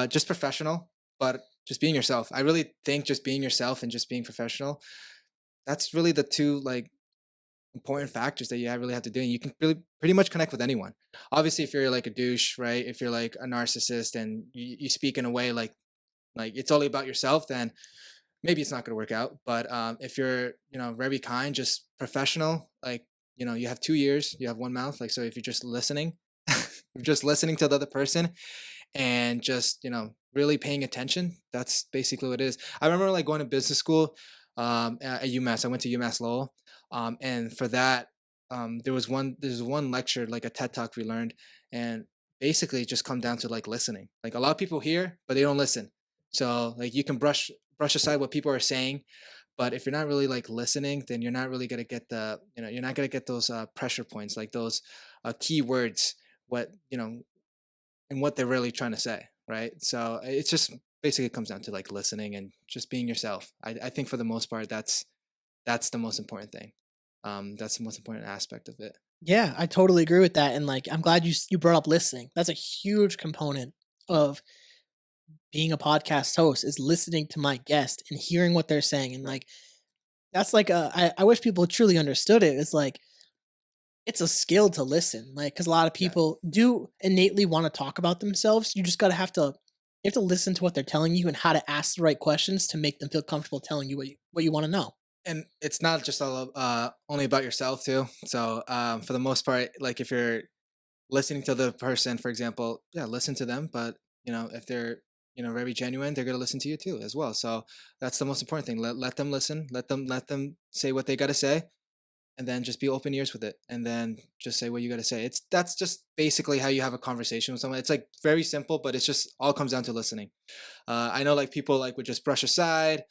just professional, but just being yourself. I really think just being yourself and just being professional. That's really the two like important factors that really have to do. And you can really pretty much connect with anyone. Obviously, if you're like a douche, right? If you're like a narcissist and you speak in a way like it's only about yourself, then maybe it's not going to work out. But if you're very kind, just professional, like you have 2 ears, you have one mouth. Like so, if you're just listening, you're just listening to the other person and just really paying attention. That's basically what it is. I remember like going to business school at UMass. I went to UMass Lowell, and for that, there's one lecture like a TED talk we learned, and basically it just come down to like listening. Like a lot of people hear, but they don't listen. So like you can brush aside what people are saying, but if you're not really like listening, then you're not really gonna get you're not gonna get those pressure points, like those key words, what and what they're really trying to say, right? So it's just basically it comes down to like listening and just being yourself. I think for the most part, that's the most important thing. That's the most important aspect of it. Yeah, I totally agree with that, and, like, I'm glad you brought up listening. That's a huge component of being a podcast host is listening to my guest and hearing what they're saying, and, Right. like, that's like I wish people truly understood it. It's like, it's a skill to listen, like, because a lot of Yeah. people do innately wanna talk about themselves. You just gotta you have to listen to what they're telling you and how to ask the right questions to make them feel comfortable telling you what you wanna know. And it's not just all only about yourself too. So for the most part, like if you're listening to the person, for example, yeah, listen to them. But if they're very genuine, they're gonna listen to you too as well. So that's the most important thing. Let them listen. Let them say what they gotta say, and then just be open ears with it, and then just say what you gotta say. That's just basically how you have a conversation with someone. It's like very simple, but it's just all comes down to listening. I know like people like would just brush aside,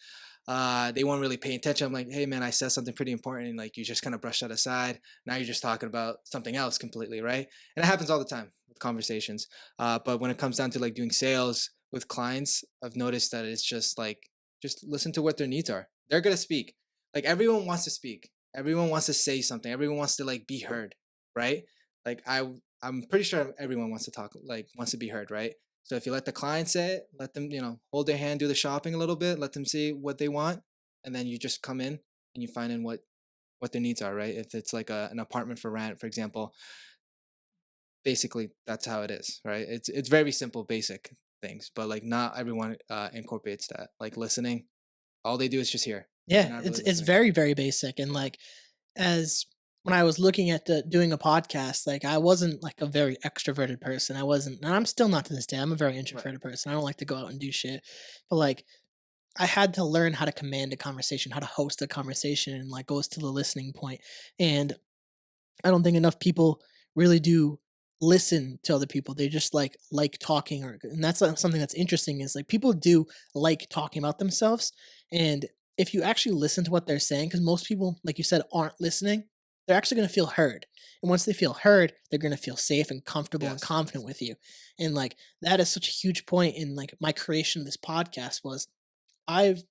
they won't really pay attention. I'm like, hey man, I said something pretty important, and like you just kind of brush that aside. Now you're just talking about something else completely, right? And it happens all the time with conversations. But when it comes down to like doing sales with clients, I've noticed that it's just like just listen to what their needs are. They're gonna speak. Like everyone wants to speak. Everyone wants to say something. Everyone wants to like be heard, right? Like I'm pretty sure everyone wants to talk, like wants to be heard, right? So if you let the client say it, let them, hold their hand, do the shopping a little bit, let them see what they want, and then you just come in and you find in what their needs are, right? If it's like an apartment for rent, for example, basically that's how it is, right? It's very simple, basic things, but like not everyone incorporates that. Like listening, all they do is just hear. They're Yeah, not really it's listening. very, very basic, and, like, as when I was looking at doing a podcast, like, I wasn't, like, a very extroverted person. I wasn't, and I'm still not to this day. I'm a very Right. introverted person. I don't like to go out and do shit, but, like, I had to learn how to command a conversation, how to host a conversation, and, like, goes to the listening point, and I don't think enough people really do listen to other people. They just like talking, or and that's something that's interesting is like people do like talking about themselves. And if you actually listen to what they're saying, because most people, like you said, aren't listening, they're actually going to feel heard. And once they feel heard, they're going to feel safe and comfortable and Yes. confident with you. And like that is such a huge point in like my creation of this podcast was I've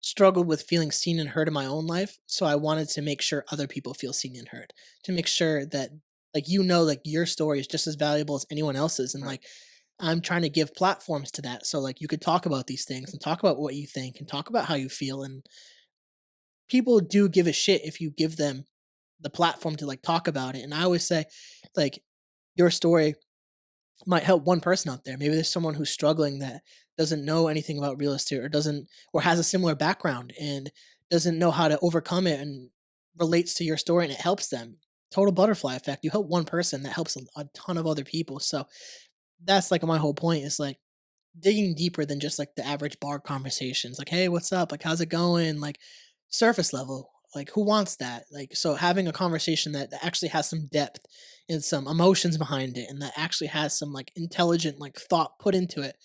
struggled with feeling seen and heard in my own life, so I wanted to make sure other people feel seen and heard. To make sure that like your story is just as valuable as anyone else's, and Right. like I'm trying to give platforms to that so like you could talk about these things and talk about what you think and talk about how you feel, and people do give a shit if you give them the platform to like talk about it. And I always say like your story might help one person out there. Maybe there's someone who's struggling that doesn't know anything about real estate or doesn't or has a similar background and doesn't know how to overcome it and relates to your story and it helps them. Total butterfly effect. You help one person that helps a ton of other people. So that's like my whole point is like digging deeper than just like the average bar conversations. Like, hey, what's up? Like, how's it going? Like surface level. Like, who wants that? Like, so having a conversation that actually has some depth and some emotions behind it and that actually has some like intelligent like thought put into it,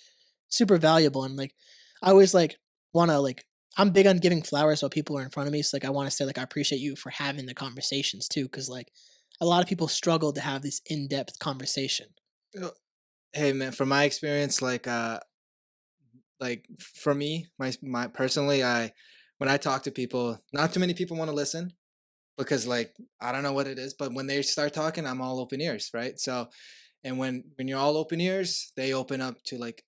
super valuable. And like I always like wanna like I'm big on giving flowers while people are in front of me. So like I want to say like I appreciate you for having the conversations too. Cause like a lot of people struggle to have this in-depth conversation. Uh, Hey man, from my experience, like for me, my personally, I when I talk to people, not too many people want to listen because like I don't know what it is, but when they start talking, I'm all open ears, right? So, and when you're all open ears, they open up to like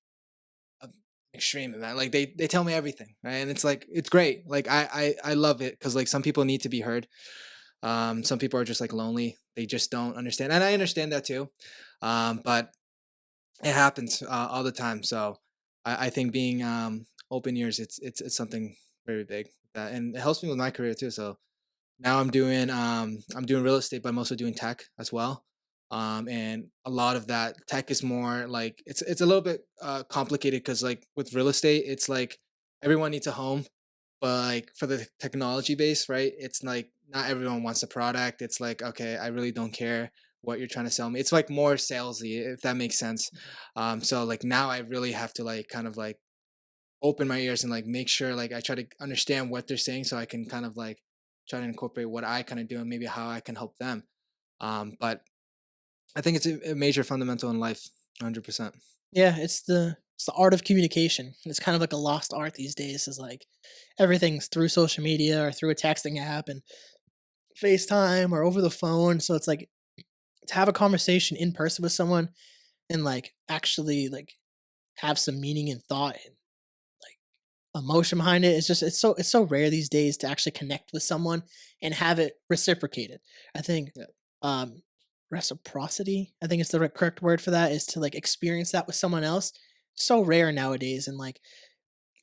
a extreme amount. Like they tell me everything, right? And it's like it's great. Like I love it because like some people need to be heard. Some people are just like lonely. They just don't understand, and I understand that too. But it happens all the time. So I think being open ears, it's something very big, and it helps me with my career too. So now I'm doing real estate, but I'm also doing tech as well. And a lot of that tech is more like it's a little bit complicated because like with real estate, it's like everyone needs a home, but like for the technology base, right? It's like not everyone wants a product. It's like okay, I really don't care what you're trying to sell me. It's like more salesy, if that makes sense. So like now I really have to like kind of like open my ears and like make sure like I try to understand what they're saying so I can kind of like try to incorporate what I kind of do and maybe how I can help them. But I think it's a major fundamental in life. 100%. Yeah, it's the art of communication. It's kind of like a lost art these days. Is like everything's through social media or through a texting app and FaceTime or over the phone. So it's like to have a conversation in person with someone and like actually like have some meaning and thought and emotion behind it. It's so rare these days to actually connect with someone and have it reciprocated. I think Yeah. um reciprocity, I think it's the correct word for that, is to like experience that with someone else. So rare nowadays, and like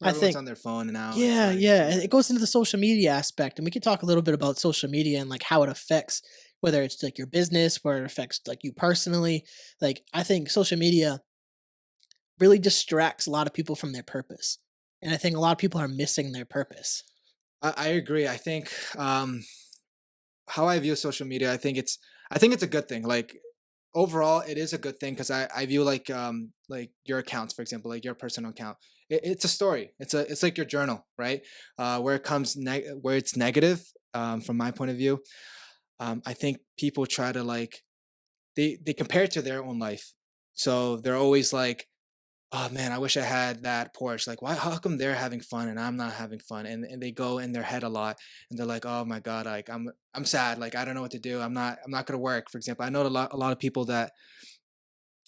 I Everyone's think on their phone now. It's yeah, like, yeah, and yeah. it goes into the social media aspect, and we could talk a little bit about social media and like how it affects whether it's like your business, where it affects like you personally. Like I think social media really distracts a lot of people from their purpose, and I think a lot of people are missing their purpose. I agree. I think how I view social media, I think it's a good thing. Like overall, it is a good thing because I view like your accounts, for example, like your personal account. It's a story. It's like your journal, right? Where it comes where it's negative, from my point of view, I think people try to like they compare it to their own life. So they're always like, "Oh man, I wish I had that Porsche. Like, why? How come they're having fun and I'm not having fun?" And they go in their head a lot, and they're like, "Oh my god, like I'm sad. Like I don't know what to do. I'm not gonna work." For example, I know a lot of people that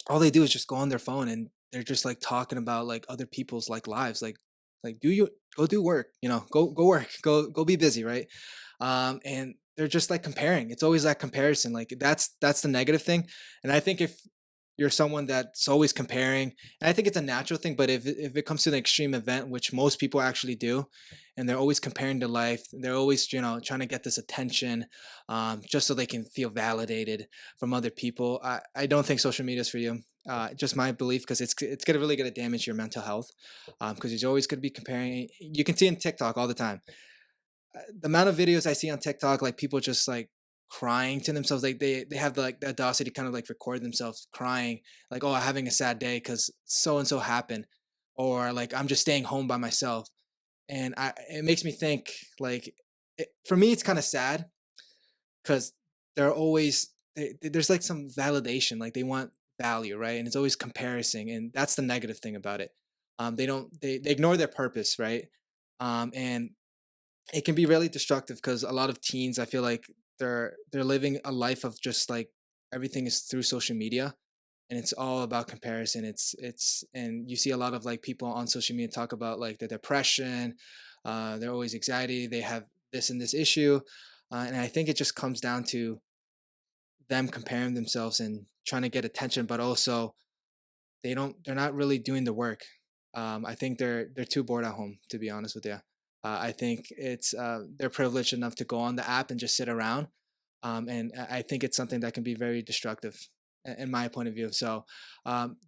all they do is just go on their phone and they're just like talking about like other people's like lives. Like do you go do work? You know, go work. Go be busy, right? And they're just like comparing. It's always that comparison. Like that's the negative thing. And I think if you're someone that's always comparing, and I think it's a natural thing, but if it comes to an extreme event, which most people actually do, and they're always comparing their life, they're always, you know, trying to get this attention, just so they can feel validated from other people. I don't think social media is for you. Just my belief, because it's gonna really gonna damage your mental health, because you're always gonna be comparing. You can see in TikTok all the time, the amount of videos I see on TikTok, like people just like crying to themselves, like they have like the audacity to kind of like record themselves crying, like, oh, I'm having a sad day because so and so happened, or like I'm just staying home by myself, and it makes me think like, for me it's kind of sad because they're always there's like some validation, like they want value, right? And it's always comparison, and that's the negative thing about it. They don't they ignore their purpose, right? And it can be really destructive because a lot of teens, I feel like they're living a life of just like everything is through social media, and it's all about comparison. It's and you see a lot of like people on social media talk about like the depression, they're always anxiety, they have this and this issue, and I think it just comes down to them comparing themselves and trying to get attention, but also they're not really doing the work. I think they're too bored at home, to be honest with you. I think it's they're privileged enough to go on the app and just sit around, and I think it's something that can be very destructive, in my point of view. So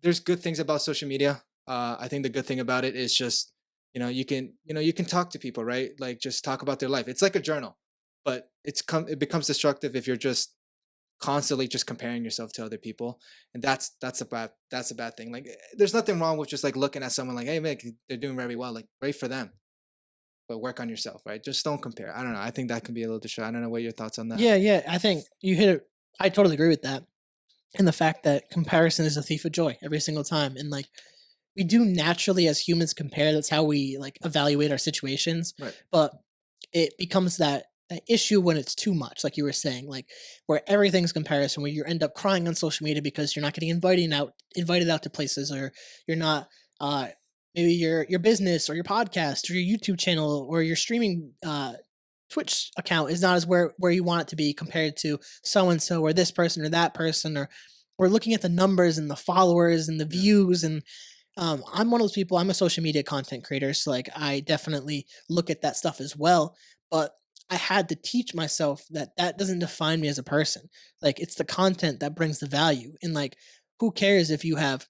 there's good things about social media. I think the good thing about it is just, you can talk to people, right? Like just talk about their life. It's like a journal, but it becomes destructive if you're just constantly just comparing yourself to other people, and that's a bad thing. Like, there's nothing wrong with just like looking at someone like, hey man, they're doing very well, like great for them, but work on yourself, right? Just don't compare. I don't know, I think that can be a little distracting. I don't know what your thoughts on that. Yeah, yeah, I think you hit it. I totally agree with that, and the fact that comparison is a thief of joy every single time, and like we do naturally as humans compare. That's how we like evaluate our situations, Right. but it becomes that issue when it's too much, like you were saying, like where everything's comparison, where you end up crying on social media because you're not getting invited out to places, or you're not uh maybe your business or your podcast or your YouTube channel or your streaming Twitch account is not as where you want it to be compared to so and so or this person or that person, or we're looking at the numbers and the followers and the Yeah. views. And I'm one of those people. I'm a social media content creator, so like I definitely look at that stuff as well. But I had to teach myself that that doesn't define me as a person. Like it's the content that brings the value, and like who cares if you have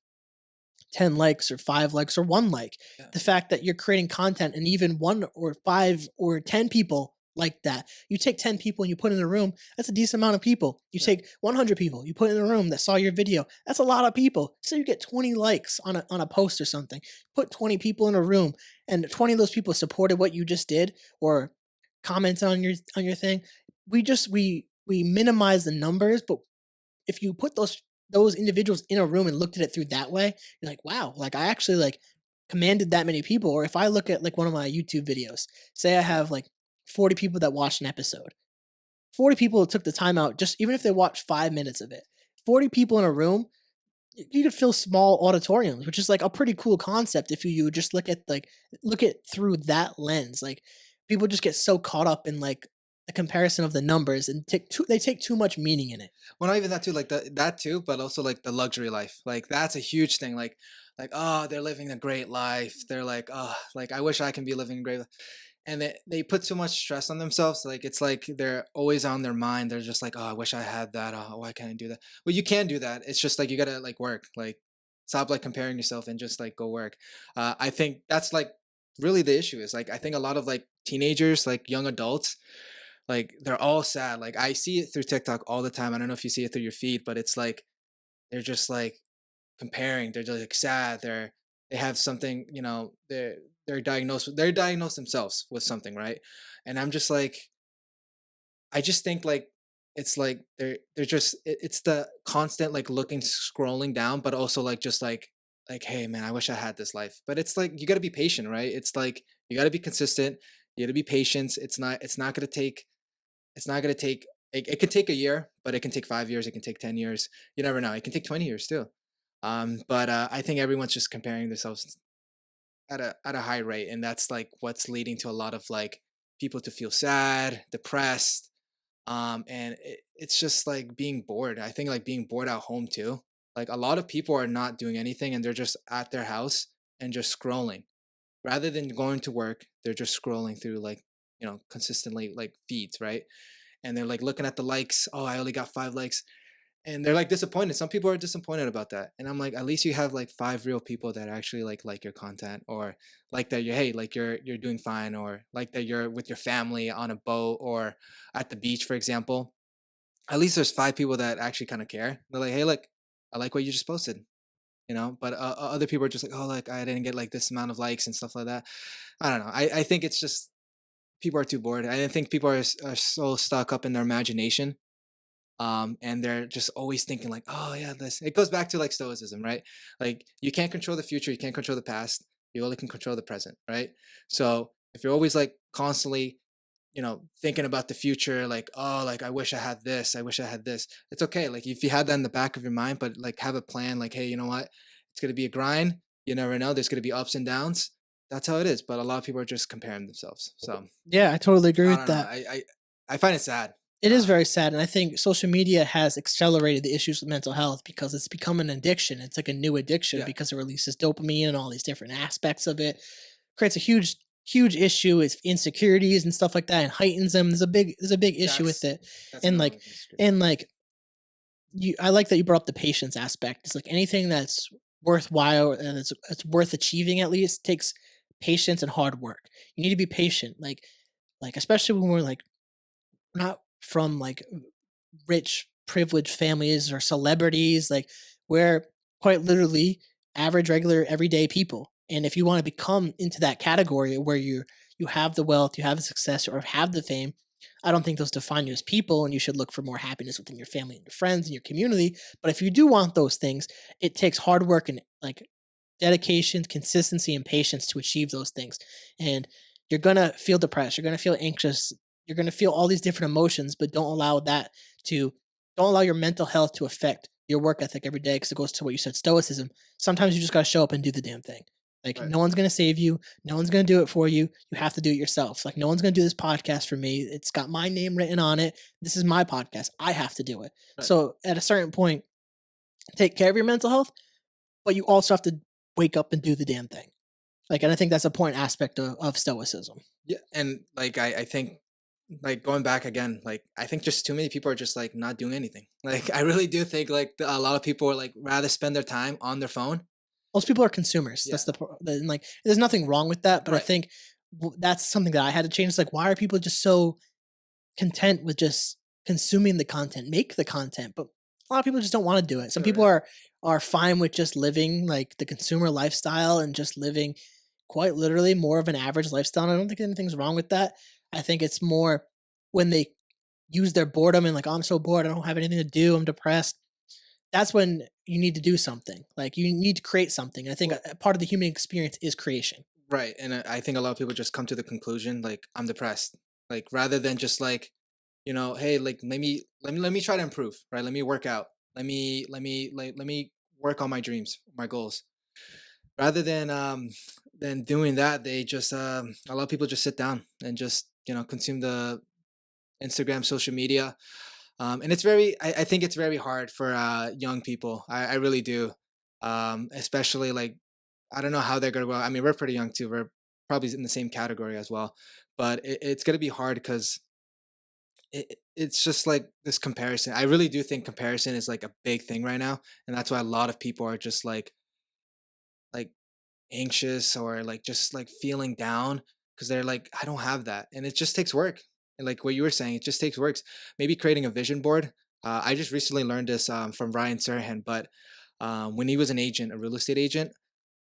10 likes or 5 likes or 1 like. Yeah. The fact that you're creating content and even 1 or 5 or 10 people like that. You take 10 people and you put in a room, that's a decent amount of people. You Yeah. take 100 people, you put in a room that saw your video, that's a lot of people. So you get 20 likes on a post or something. Put 20 people in a room and 20 of those people supported what you just did or commented on your thing. We minimize the numbers, but if you put those individuals in a room and looked at it through that way, you're like, wow, like I actually like commanded that many people. Or if I look at like one of my YouTube videos, say I have like 40 people that watched an episode, 40 people took the time out, just even if they watched 5 minutes of it, 40 people in a room, you could fill small auditoriums, which is like a pretty cool concept if you just look at through that lens. Like people just get so caught up in like the comparison of the numbers and they take too much meaning in it. Well, not even that too, like that too, but also like the luxury life. Like that's a huge thing. Like oh, they're living a great life. They're like, oh, like I wish I can be living a great life. And they put too much stress on themselves. Like it's like they're always on their mind. They're just like, oh, I wish I had that. Oh, why can't I do that? Well, you can do that. It's just like you gotta like work. Like stop like comparing yourself and just like go work. I think that's like really the issue is like I think a lot of like teenagers, like young adults, like they're all sad. Like I see it through TikTok all the time. I don't know if you see it through your feed, but it's like they're just like comparing. They're just like sad. They have something, they're diagnosed themselves with something, right? And I'm just like, I just think like it's like they're just it's the constant like looking scrolling down, but also like just like hey man, I wish I had this life. But it's like you got to be patient, right? It's like you got to be consistent. You got to be patient. It's not going to take it can take a year, but it can take 5 years, it can take 10 years. You never know. It can take 20 years too. But I think everyone's just comparing themselves at a high rate, and that's like what's leading to a lot of like people to feel sad, depressed, and it's just like being bored. I think like being bored at home too. Like a lot of people are not doing anything, and they're just at their house and just scrolling rather than going to work. They're just scrolling through like consistently like feeds, right? And they're like looking at the likes. Oh, I only got 5 likes, and they're like disappointed. Some people are disappointed about that, and I'm like, at least you have like 5 real people that actually like your content, or like that you hey like you're doing fine, or like that you're with your family on a boat or at the beach, for example. At least there's 5 people that actually kind of care. They're like, hey, look, I like what you just posted. But other people are just like, oh, like I didn't get like this amount of likes and stuff like that. I don't know. I think it's just people are too bored. I think people are so stuck up in their imagination, and they're just always thinking like, oh yeah, this it goes back to like stoicism, right? Like you can't control the future, you can't control the past, you only can control the present, right? So if you're always like constantly thinking about the future, like, oh, like I wish I had this, I wish I had this, it's okay. Like if you had that in the back of your mind, but like have a plan, like, hey, you know what, it's going to be a grind. You never know, there's going to be ups and downs. That's how it is. But a lot of people are just comparing themselves. So Yeah, I totally agree I with don't know. that. I find it sad. It is uh, very sad, and I think social media has accelerated the issues with mental health because it's become an addiction. It's like a new addiction yeah, because it releases dopamine and all these different aspects of it. Creates a huge issue with insecurities and stuff like that, and heightens them. There's a big issue with that's it, that's and another like one thing. and like I like that you brought up the patience aspect. It's like anything that's worthwhile and it's worth achieving at least takes patience and hard work. You need to be patient, like especially when we're like not from like rich, privileged families or celebrities. Like we're quite literally average, regular, everyday people. And if you want to become into that category where you have the wealth, you have the success, or have the fame, I don't think those define you as people. And you should look for more happiness within your family and your friends and your community. But if you do want those things, it takes hard work and like dedication, consistency, and patience to achieve those things. And you're gonna feel depressed. You're gonna feel anxious. You're gonna feel all these different emotions, but to don't allow your mental health to affect your work ethic every day because it goes to what you said, stoicism. Sometimes you just gotta show up and do the damn thing. Like Right, no one's gonna save you, no one's gonna do it for you. You have to do it yourself. Like no one's gonna do this podcast for me. It's got my name written on it. This is my podcast. I have to do it. right. So at a certain point, take care of your mental health, but you also have to wake up and do the damn thing. Like, and I think that's a point aspect of stoicism. Yeah, and like I think like going back again, like I think just too many people are just like not doing anything. Like I really do think like a lot of people are like rather spend their time on their phone. Most people are consumers. Yeah, That's and like, there's nothing wrong with that, but I right. think that's something that I had to change. It's like, why are people just so content with just consuming the content, make the content, but a lot of people just don't want to do it. Some people Right, are fine with just living like the consumer lifestyle and just living quite literally more of an average lifestyle. And I don't think anything's wrong with that. I think it's more when they use their boredom and like, oh, I'm so bored, I don't have anything to do, I'm depressed. that's when you need to do something. Like you need to create something. I think Well, a part of the human experience is creation. right. And I think a lot of people just come to the conclusion like I'm depressed. Like rather than just like, hey, like let me try to improve, right? Let me work out. Let me work on my dreams, my goals. Rather than doing that, they just a lot of people just sit down and just consume the Instagram, social media, and it's very. I think it's very hard for young people. I really do, especially like I don't know how they're gonna go. I mean, we're pretty young too. We're probably in the same category as well, but it's gonna be hard because it's just like this comparison. I really do think comparison is like a big thing right now, and that's why a lot of people are just like anxious or like just like feeling down because they're like, I don't have that. And it just takes work. And like what you were saying, it just takes works. Maybe creating a vision board. I just recently learned this from Ryan Serhan, but when he was an agent, a real estate agent,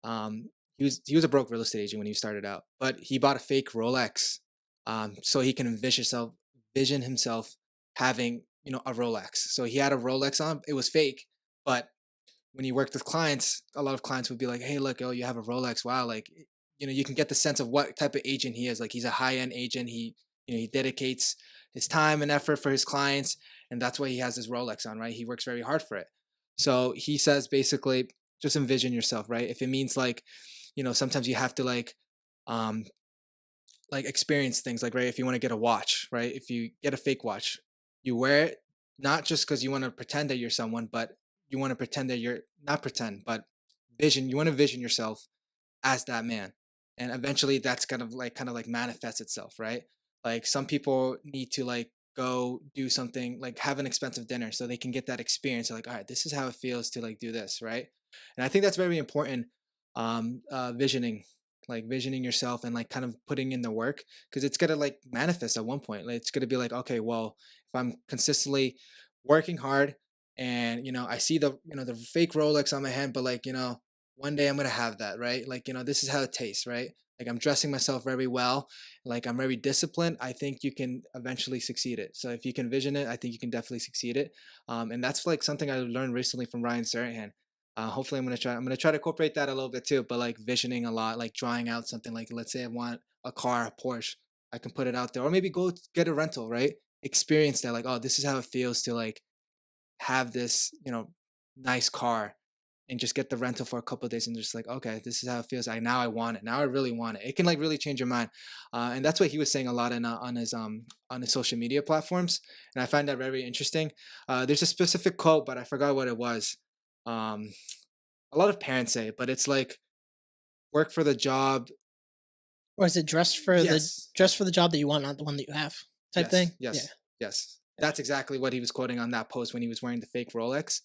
he was a broke real estate agent when he started out, but he bought a fake Rolex so he can vision himself having a Rolex. So he had a Rolex on. It was fake, but when you worked with clients, a lot of clients would be like, "Hey, look, oh, you have a Rolex. Wow!" Like, you can get the sense of what type of agent he is. Like, he's a high end agent. He dedicates his time and effort for his clients, and that's why he has his Rolex on, right? He works very hard for it. So he says basically, just envision yourself, right? If it means like, sometimes you have to um, like experience things like right if you want to get a watch right if you get a fake watch you wear it not just because you want to pretend that you're someone but you want to pretend that you're not pretend but vision you want to vision yourself as that man. And eventually that's kind of like manifests itself, right? Like some people need to like go do something like have an expensive dinner so they can get that experience. They're like, all right, this is how it feels to like do this, right? And I think that's very important. Visioning, like visioning yourself and like kind of putting in the work because it's gonna like manifest at one point. Like, it's gonna be like, okay, well, if I'm consistently working hard and I see the fake Rolex on my hand, but like one day I'm gonna have that, right? Like, this is how it tastes, right? Like I'm dressing myself very well, like I'm very disciplined. I think you can eventually succeed it. So if you can vision it, I think you can definitely succeed it. And that's like something I learned recently from Ryan Serhan. Hopefully I'm gonna try to incorporate that a little bit too, but like visioning a lot, like drawing out something like let's say I want a car, a Porsche, I can put it out there. Or maybe go get a rental, right? Experience that, like, oh, this is how it feels to like have this, nice car and just get the rental for a couple of days and just like, okay, this is how it feels. Now I want it. Now I really want it. It can like really change your mind. And that's what he was saying a lot on his social media platforms. And I find that very interesting. There's a specific quote, but I forgot what it was. Um, a lot of parents say it, but it's like work for the job. Or is it Yes. dress for the job that you want, not the one that you have type Yes. thing? Yeah. Yes. Yes. Yeah. That's exactly what he was quoting on that post when he was wearing the fake Rolex.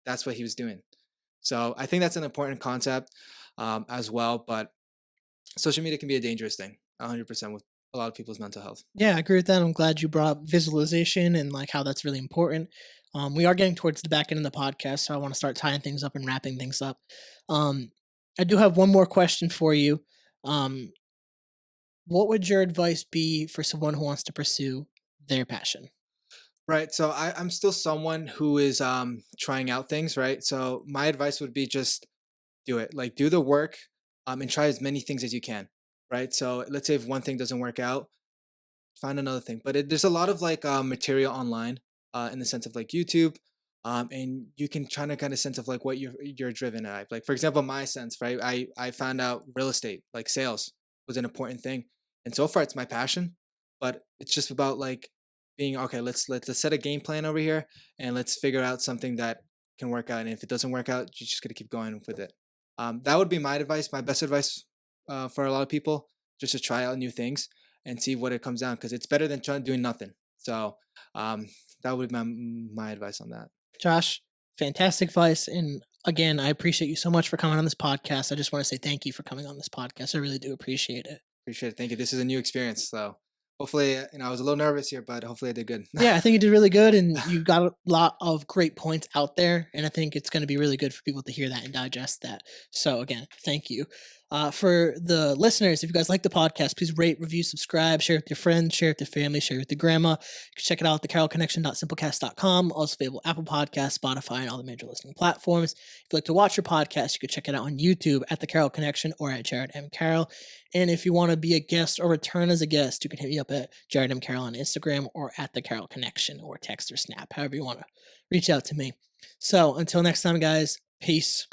That's what he was doing. So I think that's an important concept as well. But social media can be a dangerous thing, 100% with a lot of people's mental health. Yeah, I agree with that. I'm glad you brought up visualization and like how that's really important. We are getting towards the back end of the podcast, so I want to start tying things up and wrapping things up. Um, I do have one more question for you. Um, what would your advice be for someone who wants to pursue their passion? Right. So I'm still someone who is trying out things, right? So my advice would be just do it. Like do the work and try as many things as you can. Right. So let's say if one thing doesn't work out, find another thing. But there's a lot of like material online in the sense of like YouTube, and you can try to kind of sense of like what you're driven at. Like for example, my sense, right? I found out real estate, like sales, was an important thing, and so far it's my passion. But it's just about like being okay. Let's set a game plan over here, and let's figure out something that can work out. And if it doesn't work out, you just got to keep going with it. That would be my advice. My best advice for a lot of people, just to try out new things and see what it comes down because it's better than trying doing nothing. So um, that would be my advice on that. Josh, fantastic advice. And again, I appreciate you so much for coming on this podcast. I just want to say thank you for coming on this podcast. I really do appreciate it. Appreciate it. Thank you. This is a new experience, so hopefully, I was a little nervous here, but hopefully I did good. Yeah, I think you did really good, and you got a lot of great points out there, and I think it's going to be really good for people to hear that and digest that. So again, thank you. For the listeners, if you guys like the podcast, please rate, review, subscribe, share with your friends, share with your family, share with your grandma. You can check it out at thecarrollconnection.simplecast.com. Also available Apple Podcasts, Spotify, and all the major listening platforms. If you'd like to watch your podcast, you can check it out on YouTube at The Carroll Connection or at Jared M. Carroll. And if you want to be a guest or return as a guest, you can hit me up at Jared M. Carroll on Instagram or at The Carroll Connection or text or snap, however you want to reach out to me. So until next time, guys, peace.